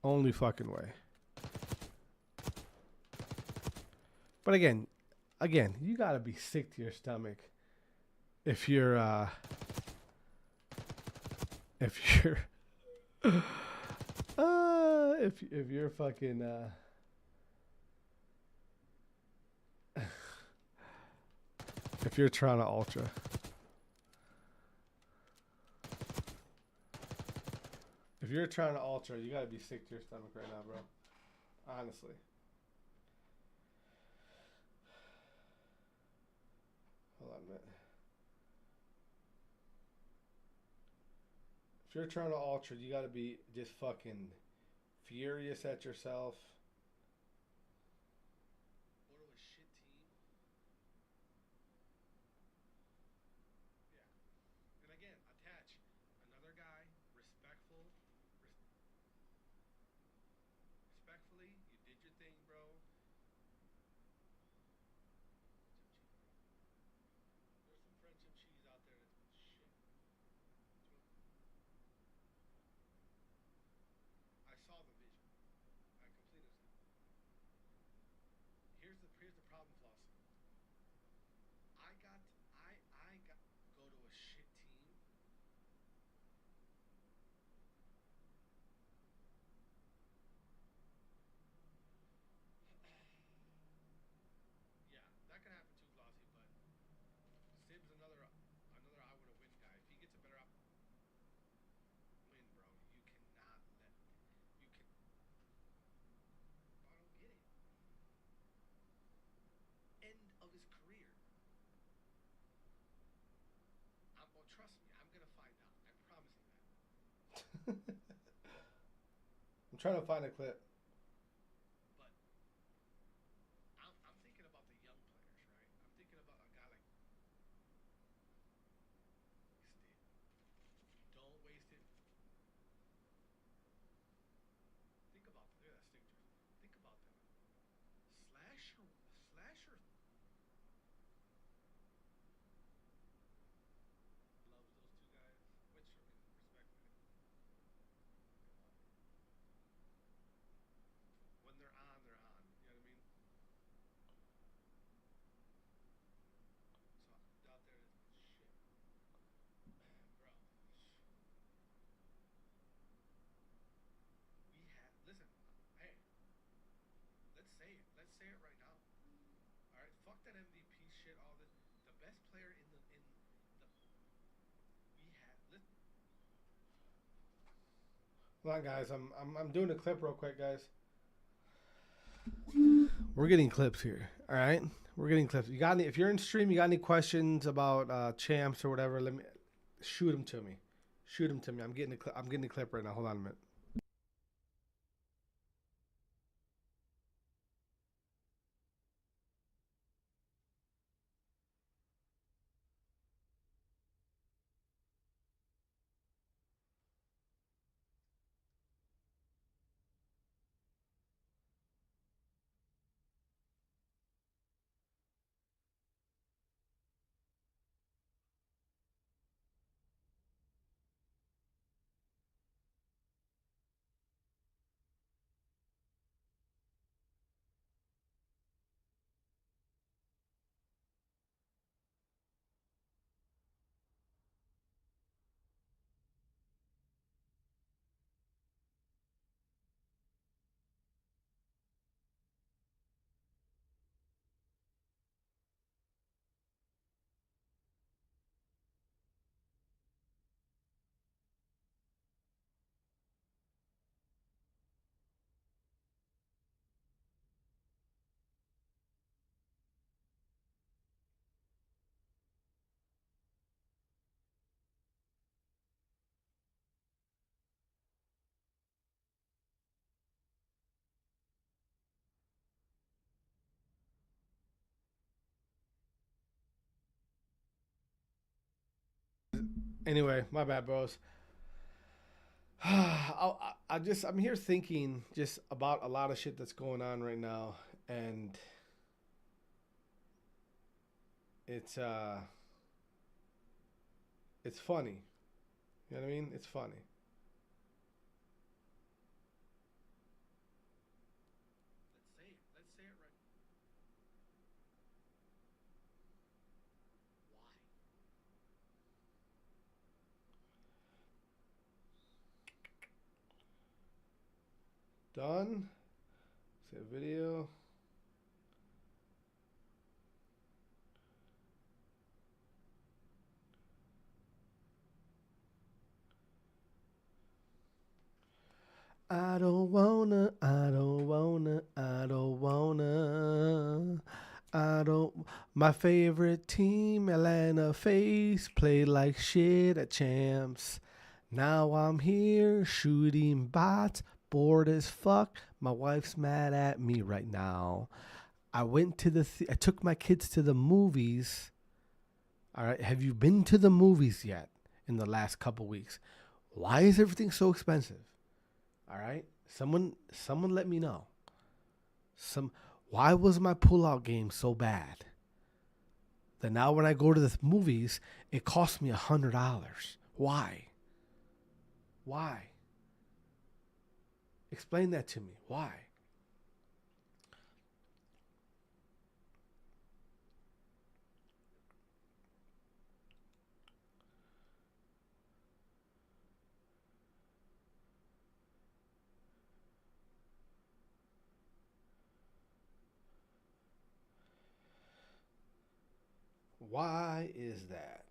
Only fucking way. But again, you gotta be sick to your stomach if you're if you're fucking if you're trying to ultra. If you're trying to ultra, you gotta be sick to your stomach right now, bro. Honestly. Hold on a minute. If you're trying to ultra, you gotta be just fucking furious at yourself. Go to a shit team. Yeah. And again, attach another guy, respectfully, you did your thing, bro. There's some friendship cheese out there that's been shit. I saw the vision. I completed I'm trying to find a clip. But I'm thinking about the young players, right? I'm thinking about a guy like don't waste it. Think about that. Look at that signature. Think about that. Slasher. Loves those two guys, which I mean, respectfully, when they're on, they're on. You know what I mean? So out there is shit, bro. We had listen. Hey, let's say it. Let's say it right now. All right, fuck that MVP shit. All this. The best player in the we had. Hold on, guys. I'm doing a clip real quick, guys. We're getting clips here. All right, we're getting clips. You got any? If you're in stream, you got any questions about champs or whatever? Let me shoot them to me. Shoot them to me. I'm getting a clip. I'm getting a clip right now. Hold on a minute. Anyway, my bad, bros. I'm here thinking just about a lot of shit that's going on right now, and it's funny. You know what I mean? It's funny. Let's say it. Let's say it right. Why? Done. Save video. I don't wanna, I don't wanna, I don't wanna, I don't. My favorite team, Atlanta FaZe, played like shit at champs. Now I'm here shooting bots, bored as fuck. My wife's mad at me right now. I went to I took my kids to the movies. All right, have you been to the movies yet in the last couple weeks? Why is everything so expensive? All right, someone let me know. Why was my pullout game so bad that now when I go to the movies it costs me $100? Why? Why? Explain that to me. Why? Why is that?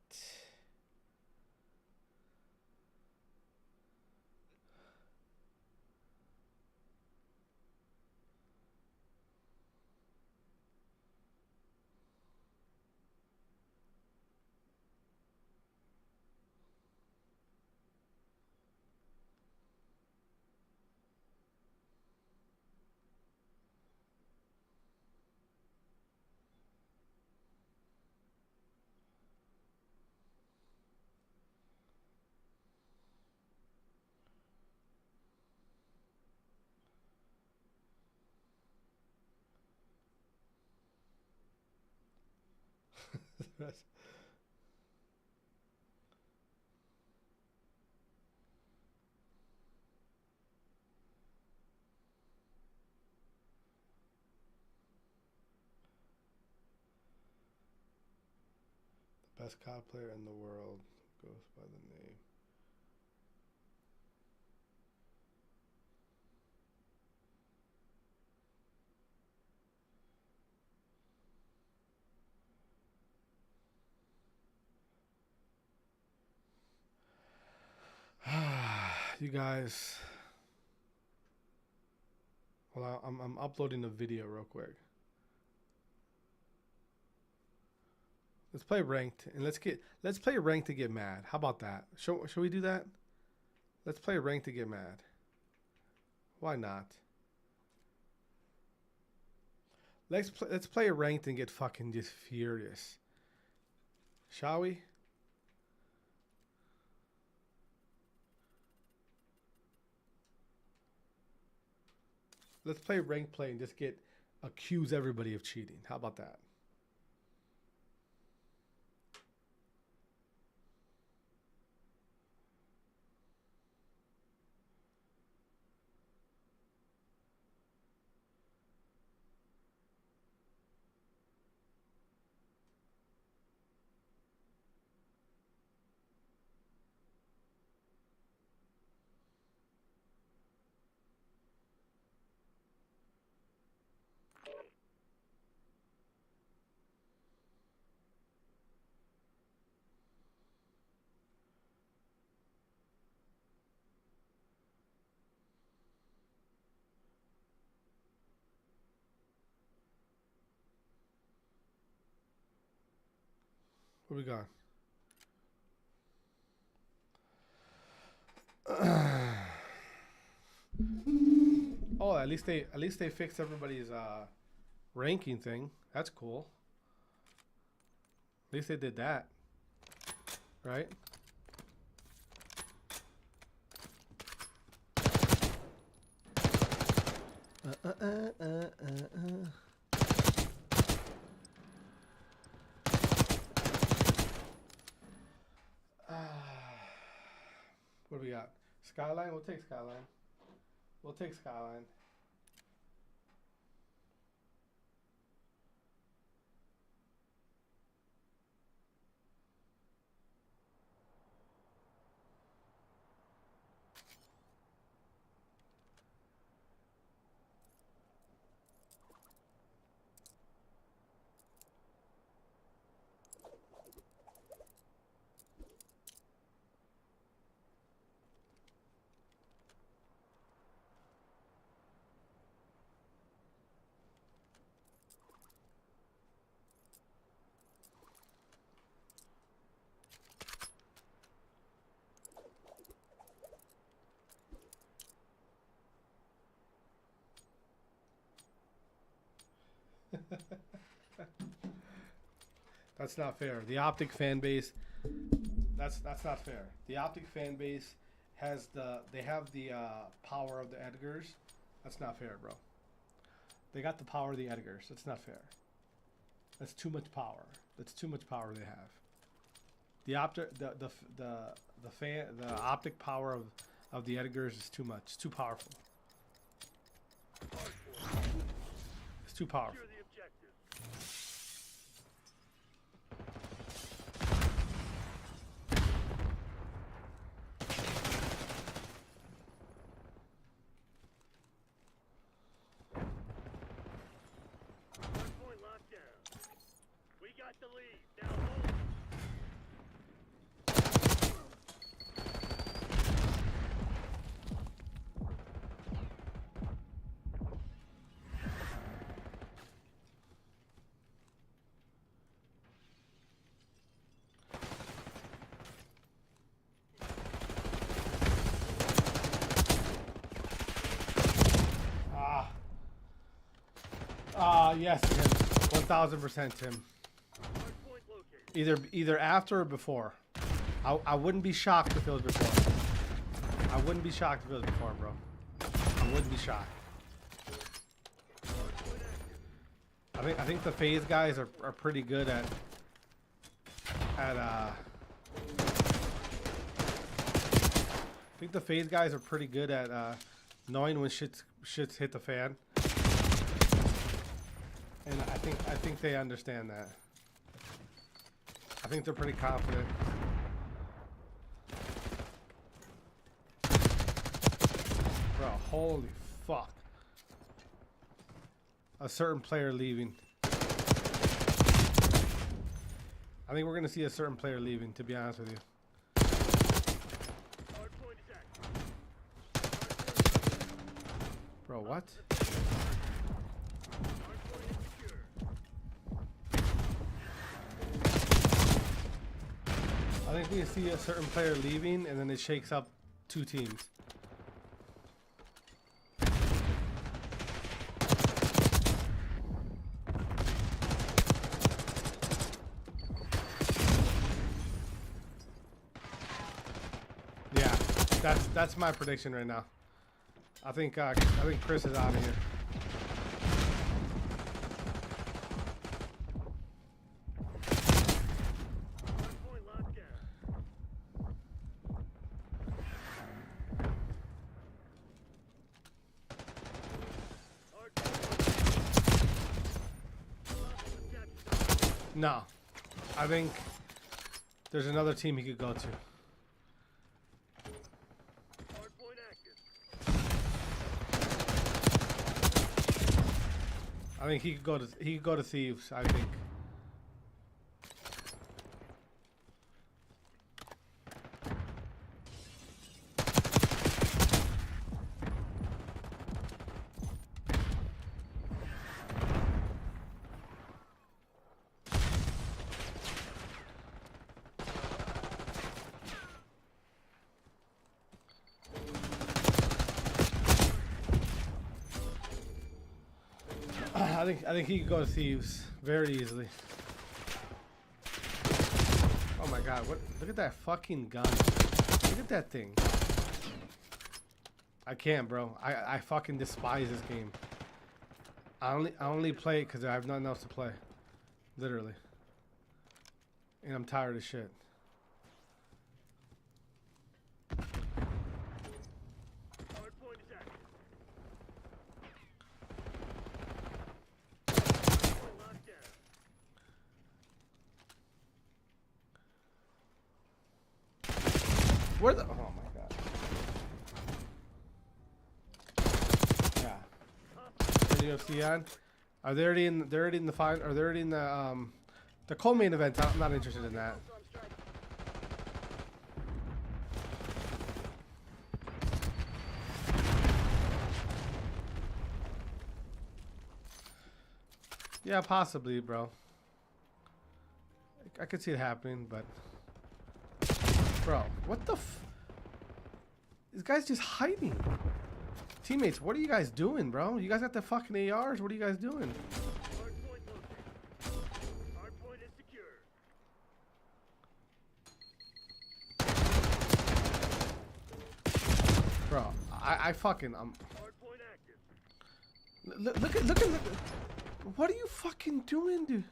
Best COD player in the world goes by the name. You guys, well, I'm uploading a video real quick. Let's play ranked and let's play ranked to get mad. How about that? Should we do that? Let's play ranked to get mad. Why not? Let's play ranked and get fucking just furious. Shall we? Let's play ranked play and just accuse everybody of cheating. How about that? What we got? Oh, at least they fixed everybody's ranking thing. That's cool. At least they did that, right? What do we got? Skyline? We'll take Skyline. We'll take Skyline. That's not fair. The Optic fan base, that's not fair. The Optic fan base have the power of the Edgars. That's not fair, bro. They got the power of the Edgars. That's not fair. That's too much power. That's too much power they have. The Optic power of the Edgars is too much. It's too powerful. It's too powerful. The lead. Now hold. Yes, Tim. 1000% Tim. Either after or before. I wouldn't be shocked if it was before. I wouldn't be shocked if it was before, bro. I wouldn't be shocked. I think the FaZe guys are pretty good at I think the FaZe guys are pretty good at knowing when shit's hit the fan, and I think they understand that. I think they're pretty confident. Bro, holy fuck! A certain player leaving. I think we're gonna see a certain player leaving, to be honest with you. Bro, what? I think we see a certain player leaving, and then it shakes up two teams. That's my prediction right now. I think Chris is out of here. No, I think there's another team he could go to. I think he could go to Thieves, I think. I think he could go to Thieves very easily. Oh my god, what, look at that fucking gun. Look at that thing. I can't, bro. I fucking despise this game. I only play it because I have nothing else to play. Literally. And I'm tired of shit. Where the? Oh my god. Yeah. Turn the UFC on. Are they already in? They're already in the final. Are they already in the co-main event? I'm not interested in that. Yeah, possibly, bro. I could see it happening, but. Bro, what the f... This guy's just hiding. Teammates, what are you guys doing, bro? You guys got the fucking ARs. What are you guys doing? Hardpoint is secure. Bro, I fucking... Hardpoint active. Look at... What are you fucking doing, dude?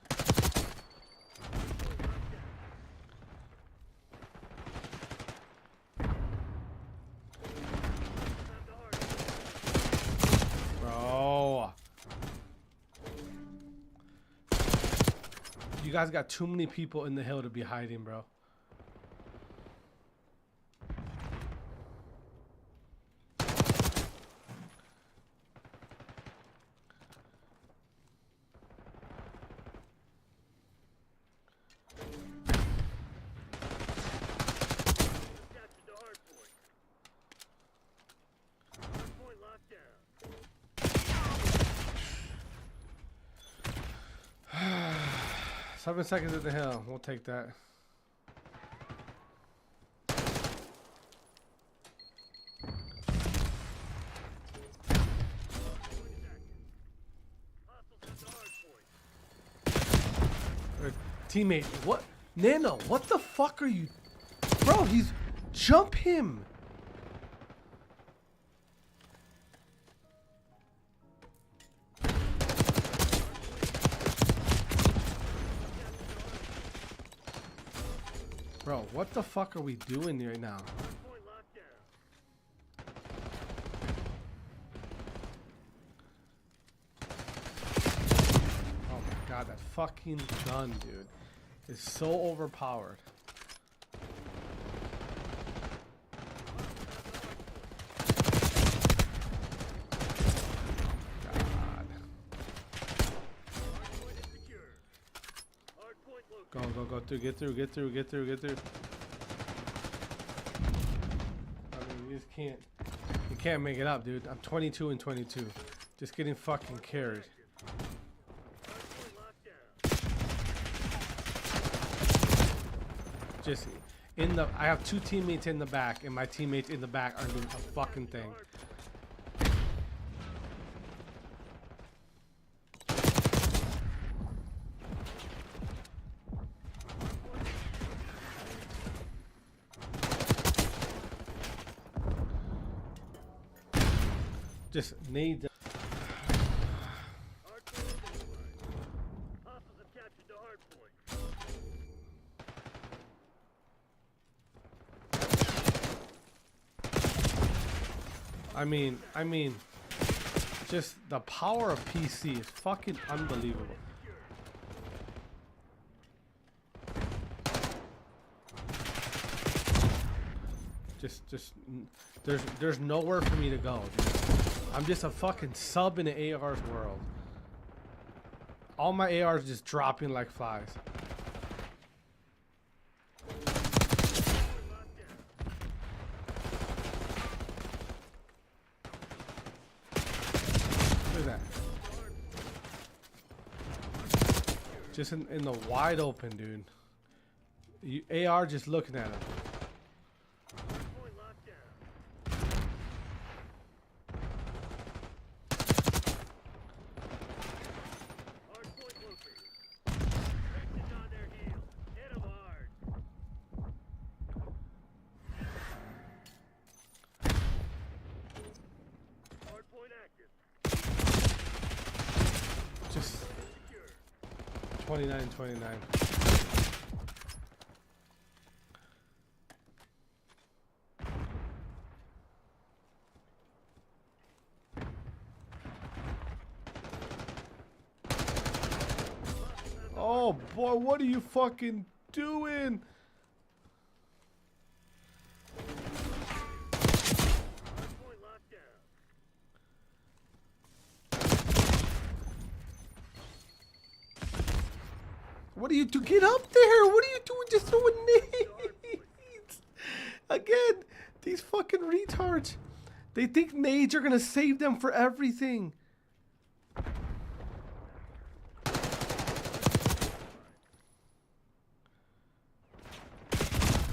You guys got too many people in the hill to be hiding, bro. Captured the hardpoint. Hardpoint locked down. 7 seconds in the hill. We'll take that. Teammate, what? Nano, what the fuck are you? Bro, he's... Jump him! What the fuck are we doing right now? Hardpoint locked down. Oh my god, that fucking gun, dude, is so overpowered. God. Hardpoint is secure. Hardpoint Go, located. go, go through, get through, get through, get through, get through. I mean, you just can't, you can't make it up, dude. I'm 22 and 22. Just getting fucking carried. Hardpoint locked down. Just in the, I have two teammates in the back, and my teammates in the back aren't doing a fucking thing. Just need the. Hardpoint identified. Hostiles have captured the hardpoint. I mean, just the power of PC is fucking unbelievable. There's nowhere for me to go, dude. I'm just a fucking sub in the AR's world. All my ARs just dropping like flies. Look at that. Just in the wide open, dude. AR just looking at him. Hardpoint locked down. Hardpoint located. Christians on their heels. Hit 'em hard. Hardpoint active. Just Secure. 29. Oh boy, what are you fucking doing? Hardpoint locked down. What are you do? Get up there! What are you doing? Just throwing nades again. These fucking retards. They think nades are gonna save them for everything.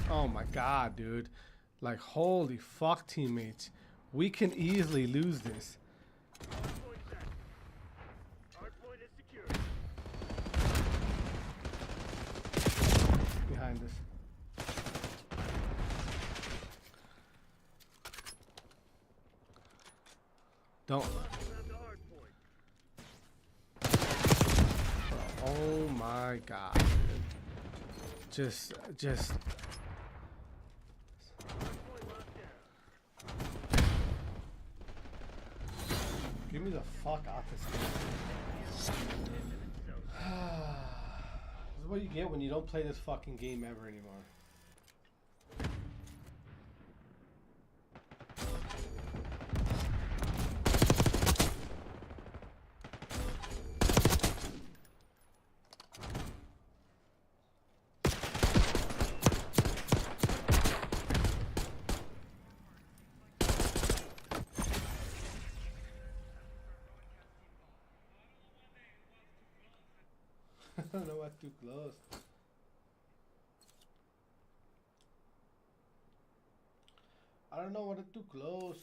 Oh my god, dude. Like, holy fuck, teammates. We can easily lose this. Hardpoint is active. Hardpoint is secure. Behind us. Don't. Hostiles have the hardpoint. Oh my god, dude. Just. Hardpoint locked down. Get me the fuck off this game. This is what you get when you don't play this fucking game ever anymore. I don't know what's too close. I don't know what is too close.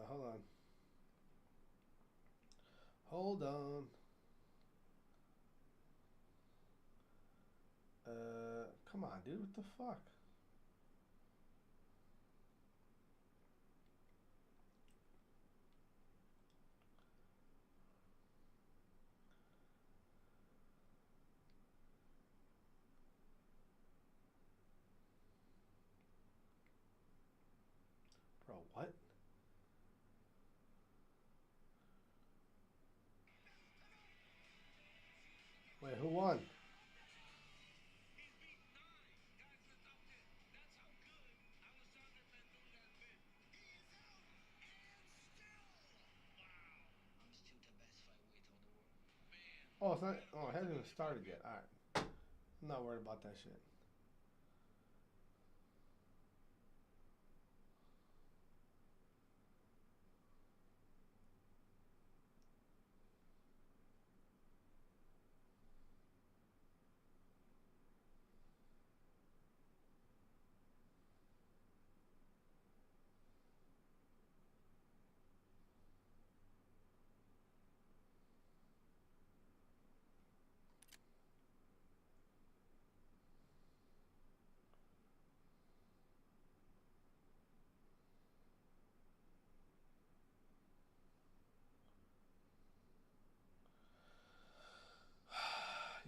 Hold on. Hold on. Come on, dude. What the fuck? Oh, it's not. Oh, it hasn't even started yet. All right. I'm not worried about that shit.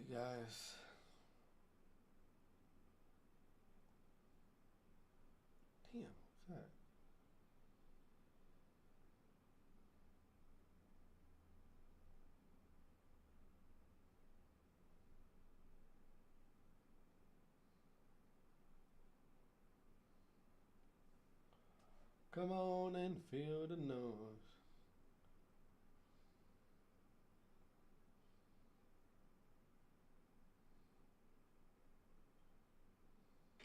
You guys. Damn, what's that? Come on and feel the noise.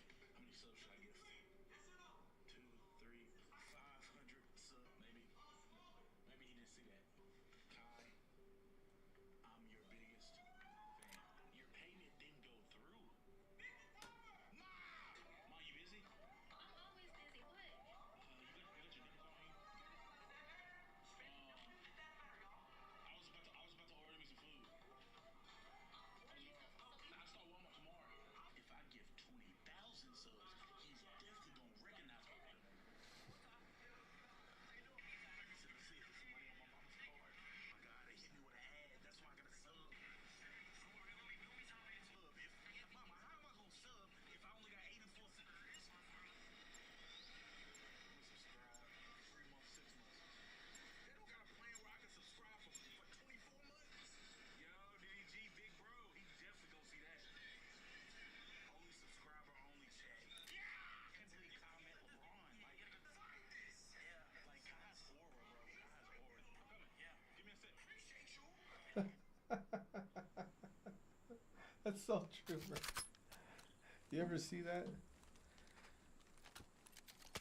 How many subs should I give? 2, 3, 500 sub, maybe. Maybe he didn't see that. Kai, I'm your biggest fan. Your payment didn't go through. Ma, you busy? I'm always busy. What? You got your nigga calling you? I was about to order me some food. I start Walmart tomorrow. If I give 20,000 subs, he's definitely gonna recognize my payment. Let's see, some money on my mama's card. Oh my God, they hit me with an ad. That's why I got a sub. Mama, how am I gonna sub if I only got 84 subs? Subscribe 3 months, 6 months. They don't got a plan where I can subscribe for 24 months. Yo, DDG, big bro, he definitely gonna see that. Only subscriber, only chat. Yeah! Can't believe comment LeBron. Like, fight this. Yeah, like Kai's aura, bro. Kai's aura. I'm coming. Yeah, give me a sec. Appreciate you. That's so true, bro. You ever see that?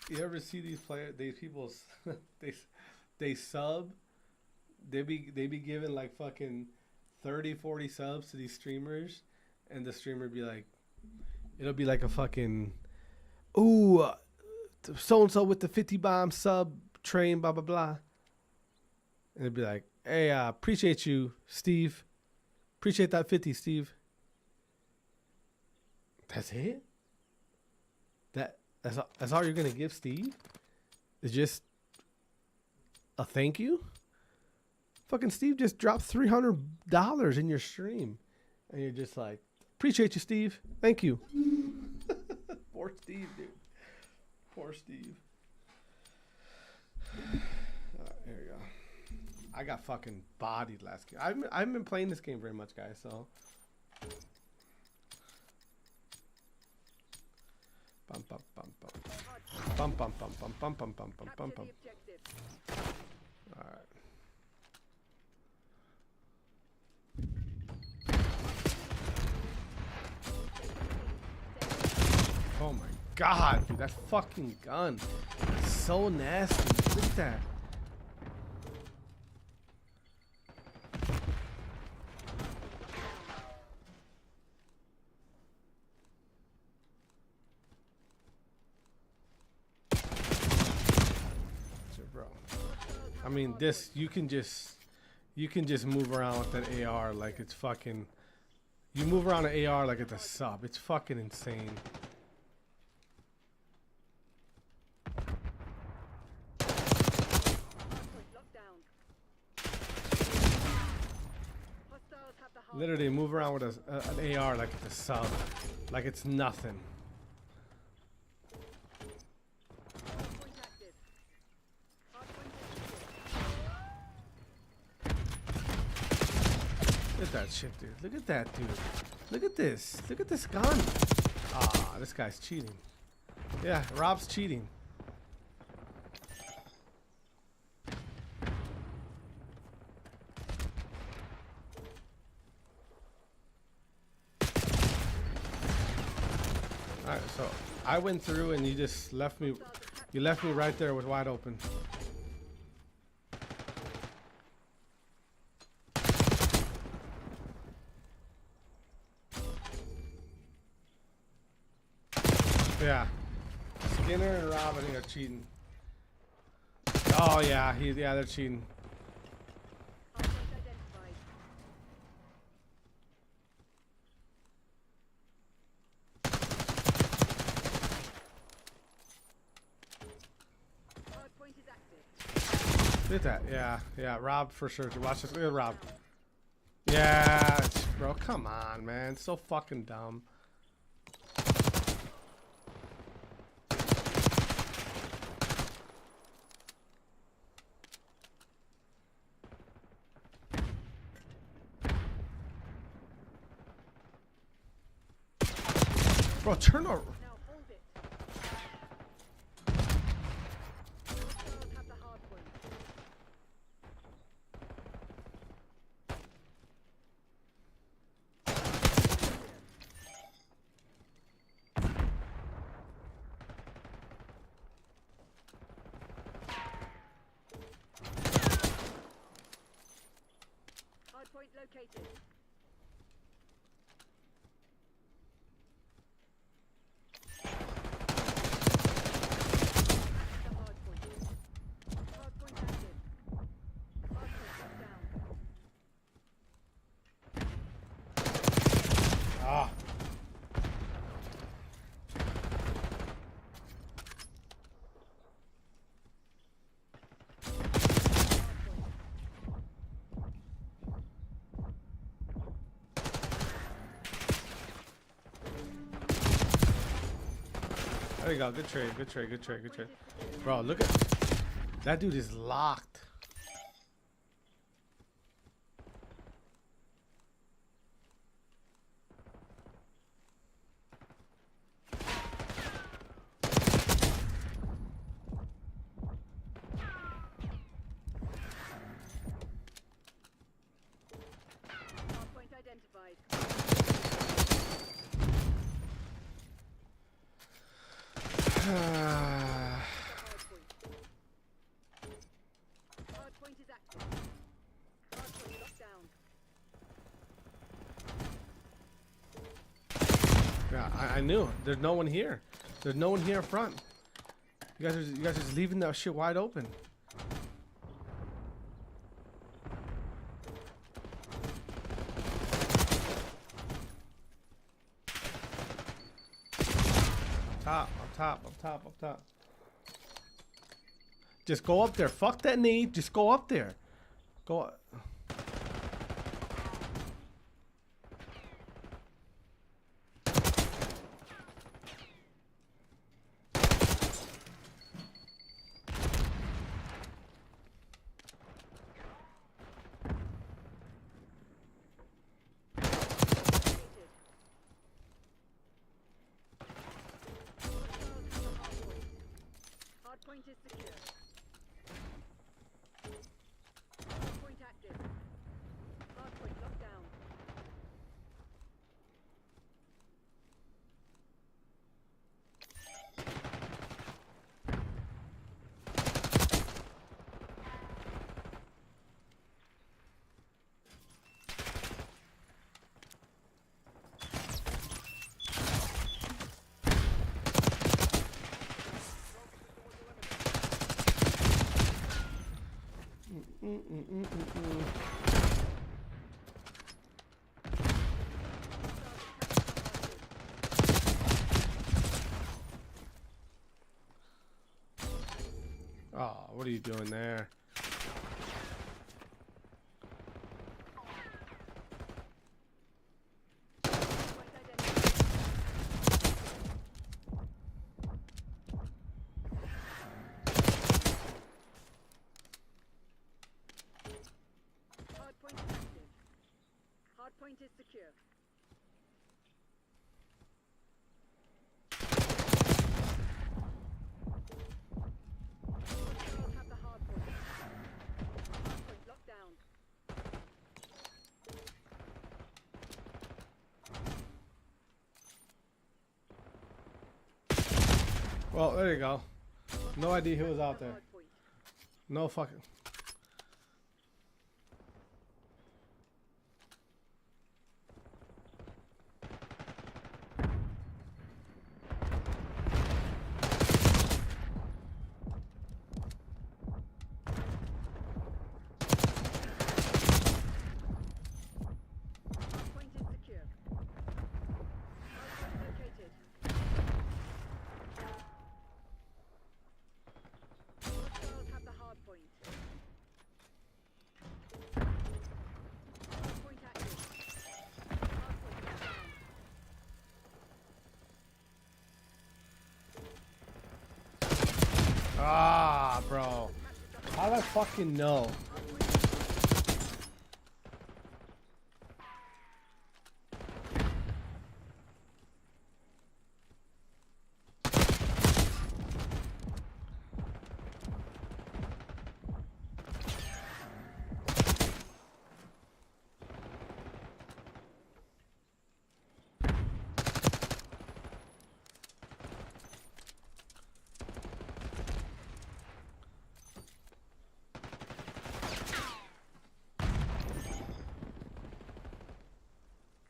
You ever see these people they sub, they be giving like fucking 30, 40 subs to these streamers, and the streamer be like, it'll be like a fucking, ooh, so and so with the 50 bomb sub train, blah blah blah, and it'd be like, hey, appreciate you, Steve, appreciate that 50, Steve. That's it. That's all you're gonna give Steve? Is just a thank you? Fucking Steve just dropped $300 in your stream, and you're just like, appreciate you, Steve. Thank you. Poor Steve, dude. Poor Steve. Here we go. I got fucking bodied last game. I haven't been playing this game very much, guys. So. Bum bum bum bum. Bum bum bum bum bum bum bum bum bum bum. All right. Oh my God, dude, that fucking gun is so nasty. Look at that. I mean, this you can just move around with that AR like it's fucking. You move around an AR like it's a sub. It's fucking insane. Literally move around with an AR like it's a sub, like it's nothing. Look at that shit, dude. Look at that, dude. Look at this. Look at this gun. Ah, this guy's cheating. Yeah, Rob's cheating. So I went through and you just left me. You left me right there with wide open. Yeah. Skinner and Rob, I think, are cheating. Oh yeah, they're cheating. Hardpoint identified. Hardpoint is active. Look at that. Yeah. Rob for sure. Watch this. Look at Rob. Yeah, bro. Come on, man. So fucking dumb. Bro, turn over. Now hold it. Hostiles have the hardpoint. Hardpoint located. The hardpoint. Hardpoint active. Hardpoint locked down. Ah. There you go. Good trade. Good trade. Good trade. Good trade. Bro, look at that dude is locked. Hardpoint identified. Hardpoint is active. Hardpoint locked down. Yeah, I knew. There's no one here. There's no one here in front. You guys are just leaving that shit wide open. Up top. Just go up there. Fuck that nade. Just go up there. Go up. Hardpoint is secure. Hardpoint active. Hardpoint locked down. Oh, what are you doing there? Hardpoint active. Hardpoint is secure. Hostiles have the hardpoint. Hardpoint locked down. Well, there you go. No idea who was out there. Hard point. No fucking. Hard point is secure. Hard point located. Hostiles have the hard point. Hard point active. Hard point locked down. Ah, bro. How do I fucking know?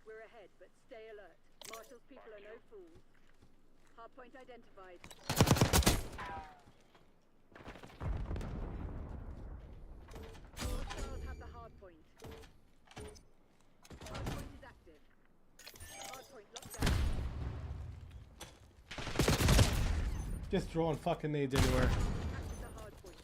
We're ahead, but stay alert. Marshall's people are no fools. Hardpoint identified. Hostiles have the hardpoint. Hardpoint is active. Hardpoint locked down. Just throwing fucking nades anywhere. Capture the hardpoint.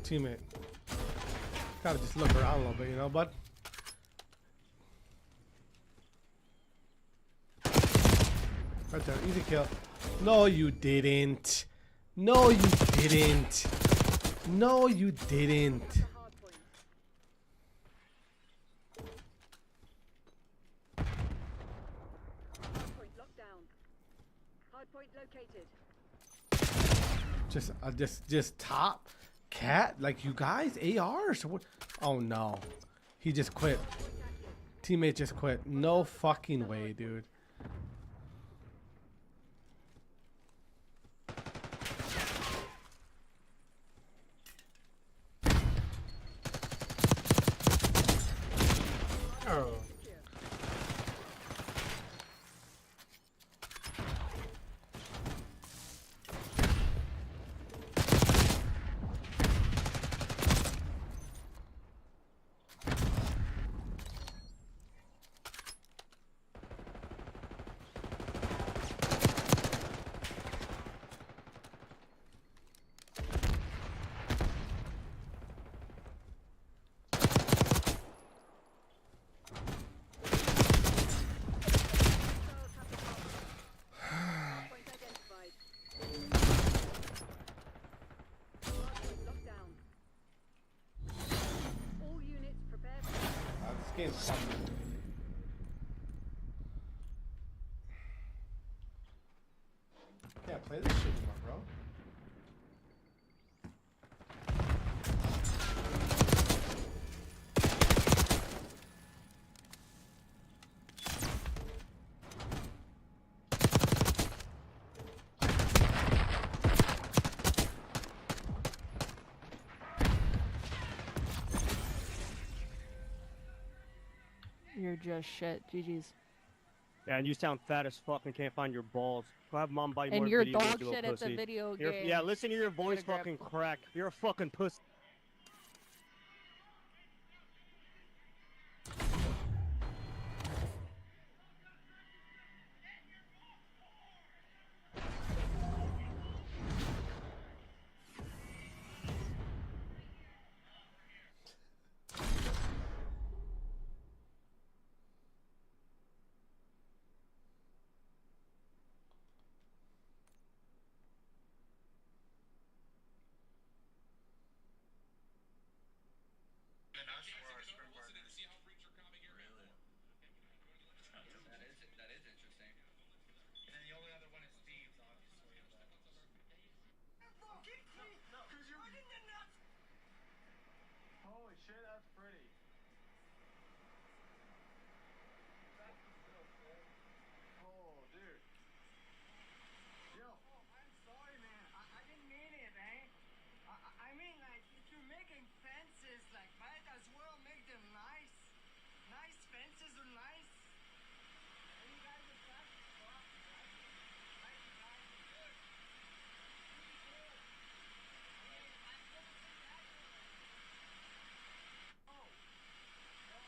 Teammate. Gotta just look around a little bit, you know, bud. Right there, easy kill. No, you didn't. No, you didn't. No, you didn't. The hardpoint. Hardpoint locked down. Hardpoint located. Just top cat like you guys ARs. What? Oh no, he just quit. Hardpoint active. Teammate just quit. No fucking way, dude. Oh. Secure. Hostiles have the hardpoint. Hardpoint identified. Hardpoint locked down. All units prepare for This game's fucking. Yeah, play this shit more, bro. You're just shit. GG's. Yeah, and you sound fat as fuck and can't find your balls. Go have mom buy you And more you're video games, dog you little shit at the pussy. video You're- game. Yeah, listen to your voice Gonna grab- fucking crack. You're a fucking pussy. Holy shit, that's pretty. Oh, dude. Yo. Oh, I'm sorry, man. I didn't mean it, eh? I mean, like, if you're making fences, like, might as well make them nice. Nice fences are nice. And you guys are trying to swap, right? Right, you guys are good. Really good. I mean, I've never seen that one. Oh. No.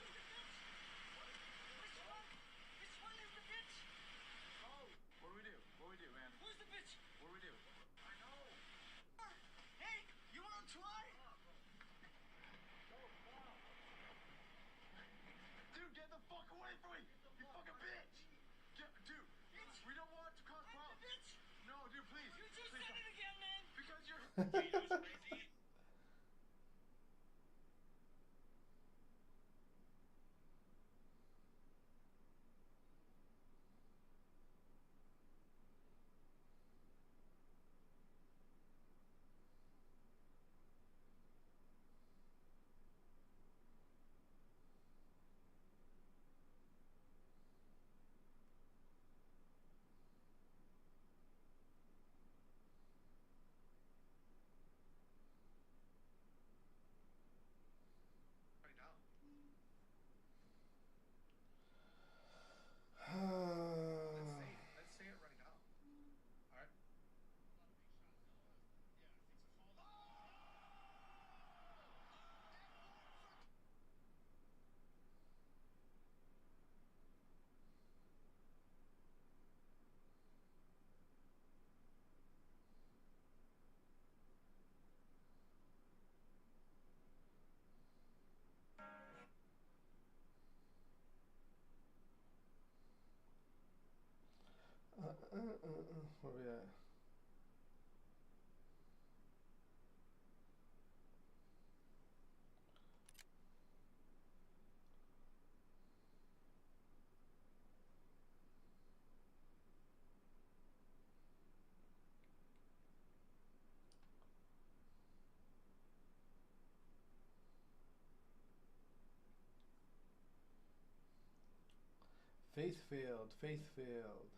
Who's the bitch? Which one is the bitch? Oh. What do we do? What do we do, man? Who's the bitch? What do we do? I know. Hey, you wanna try? Dude, get the fuck away from me! You fucking bitch! Dude, we don't want to cause problems. Bitch! No, dude, please. You just Please said don't. it again, man! Because you're. Right now. Let's say it right now. Alright? Where we at? Faith failed. Faith failed.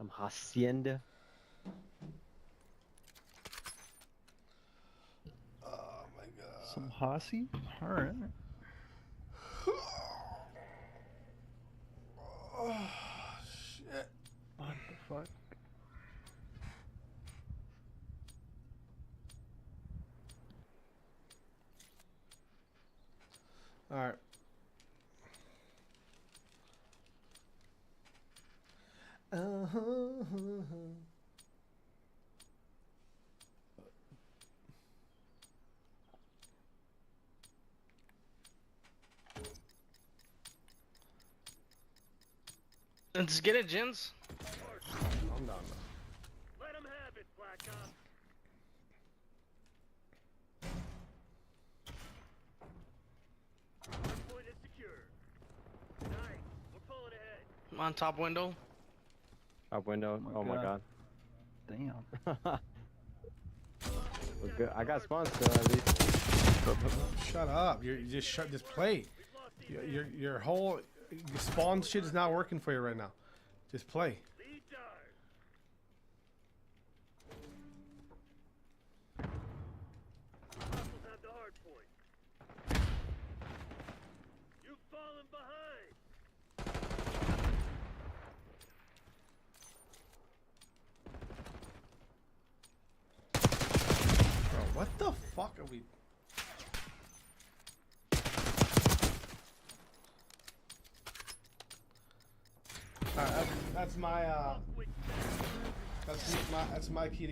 I'm hacienda. Oh my god. Some hossy? Alright. Oh shit. What the fuck? All right. Let's get it, Jins. I'm down. Let him have it, Black Ops. Point is secure. Nice. We're pulling ahead. I'm on top window. Up window. Oh my god. Damn. We're good. I got spawns still at least. Shut up. You just play. Your whole spawn shit is not working for you right now. Just play. Lead dart. Hostiles have the hard point. You've fallen behind. Bro, what the fuck are we? That's my that's my key.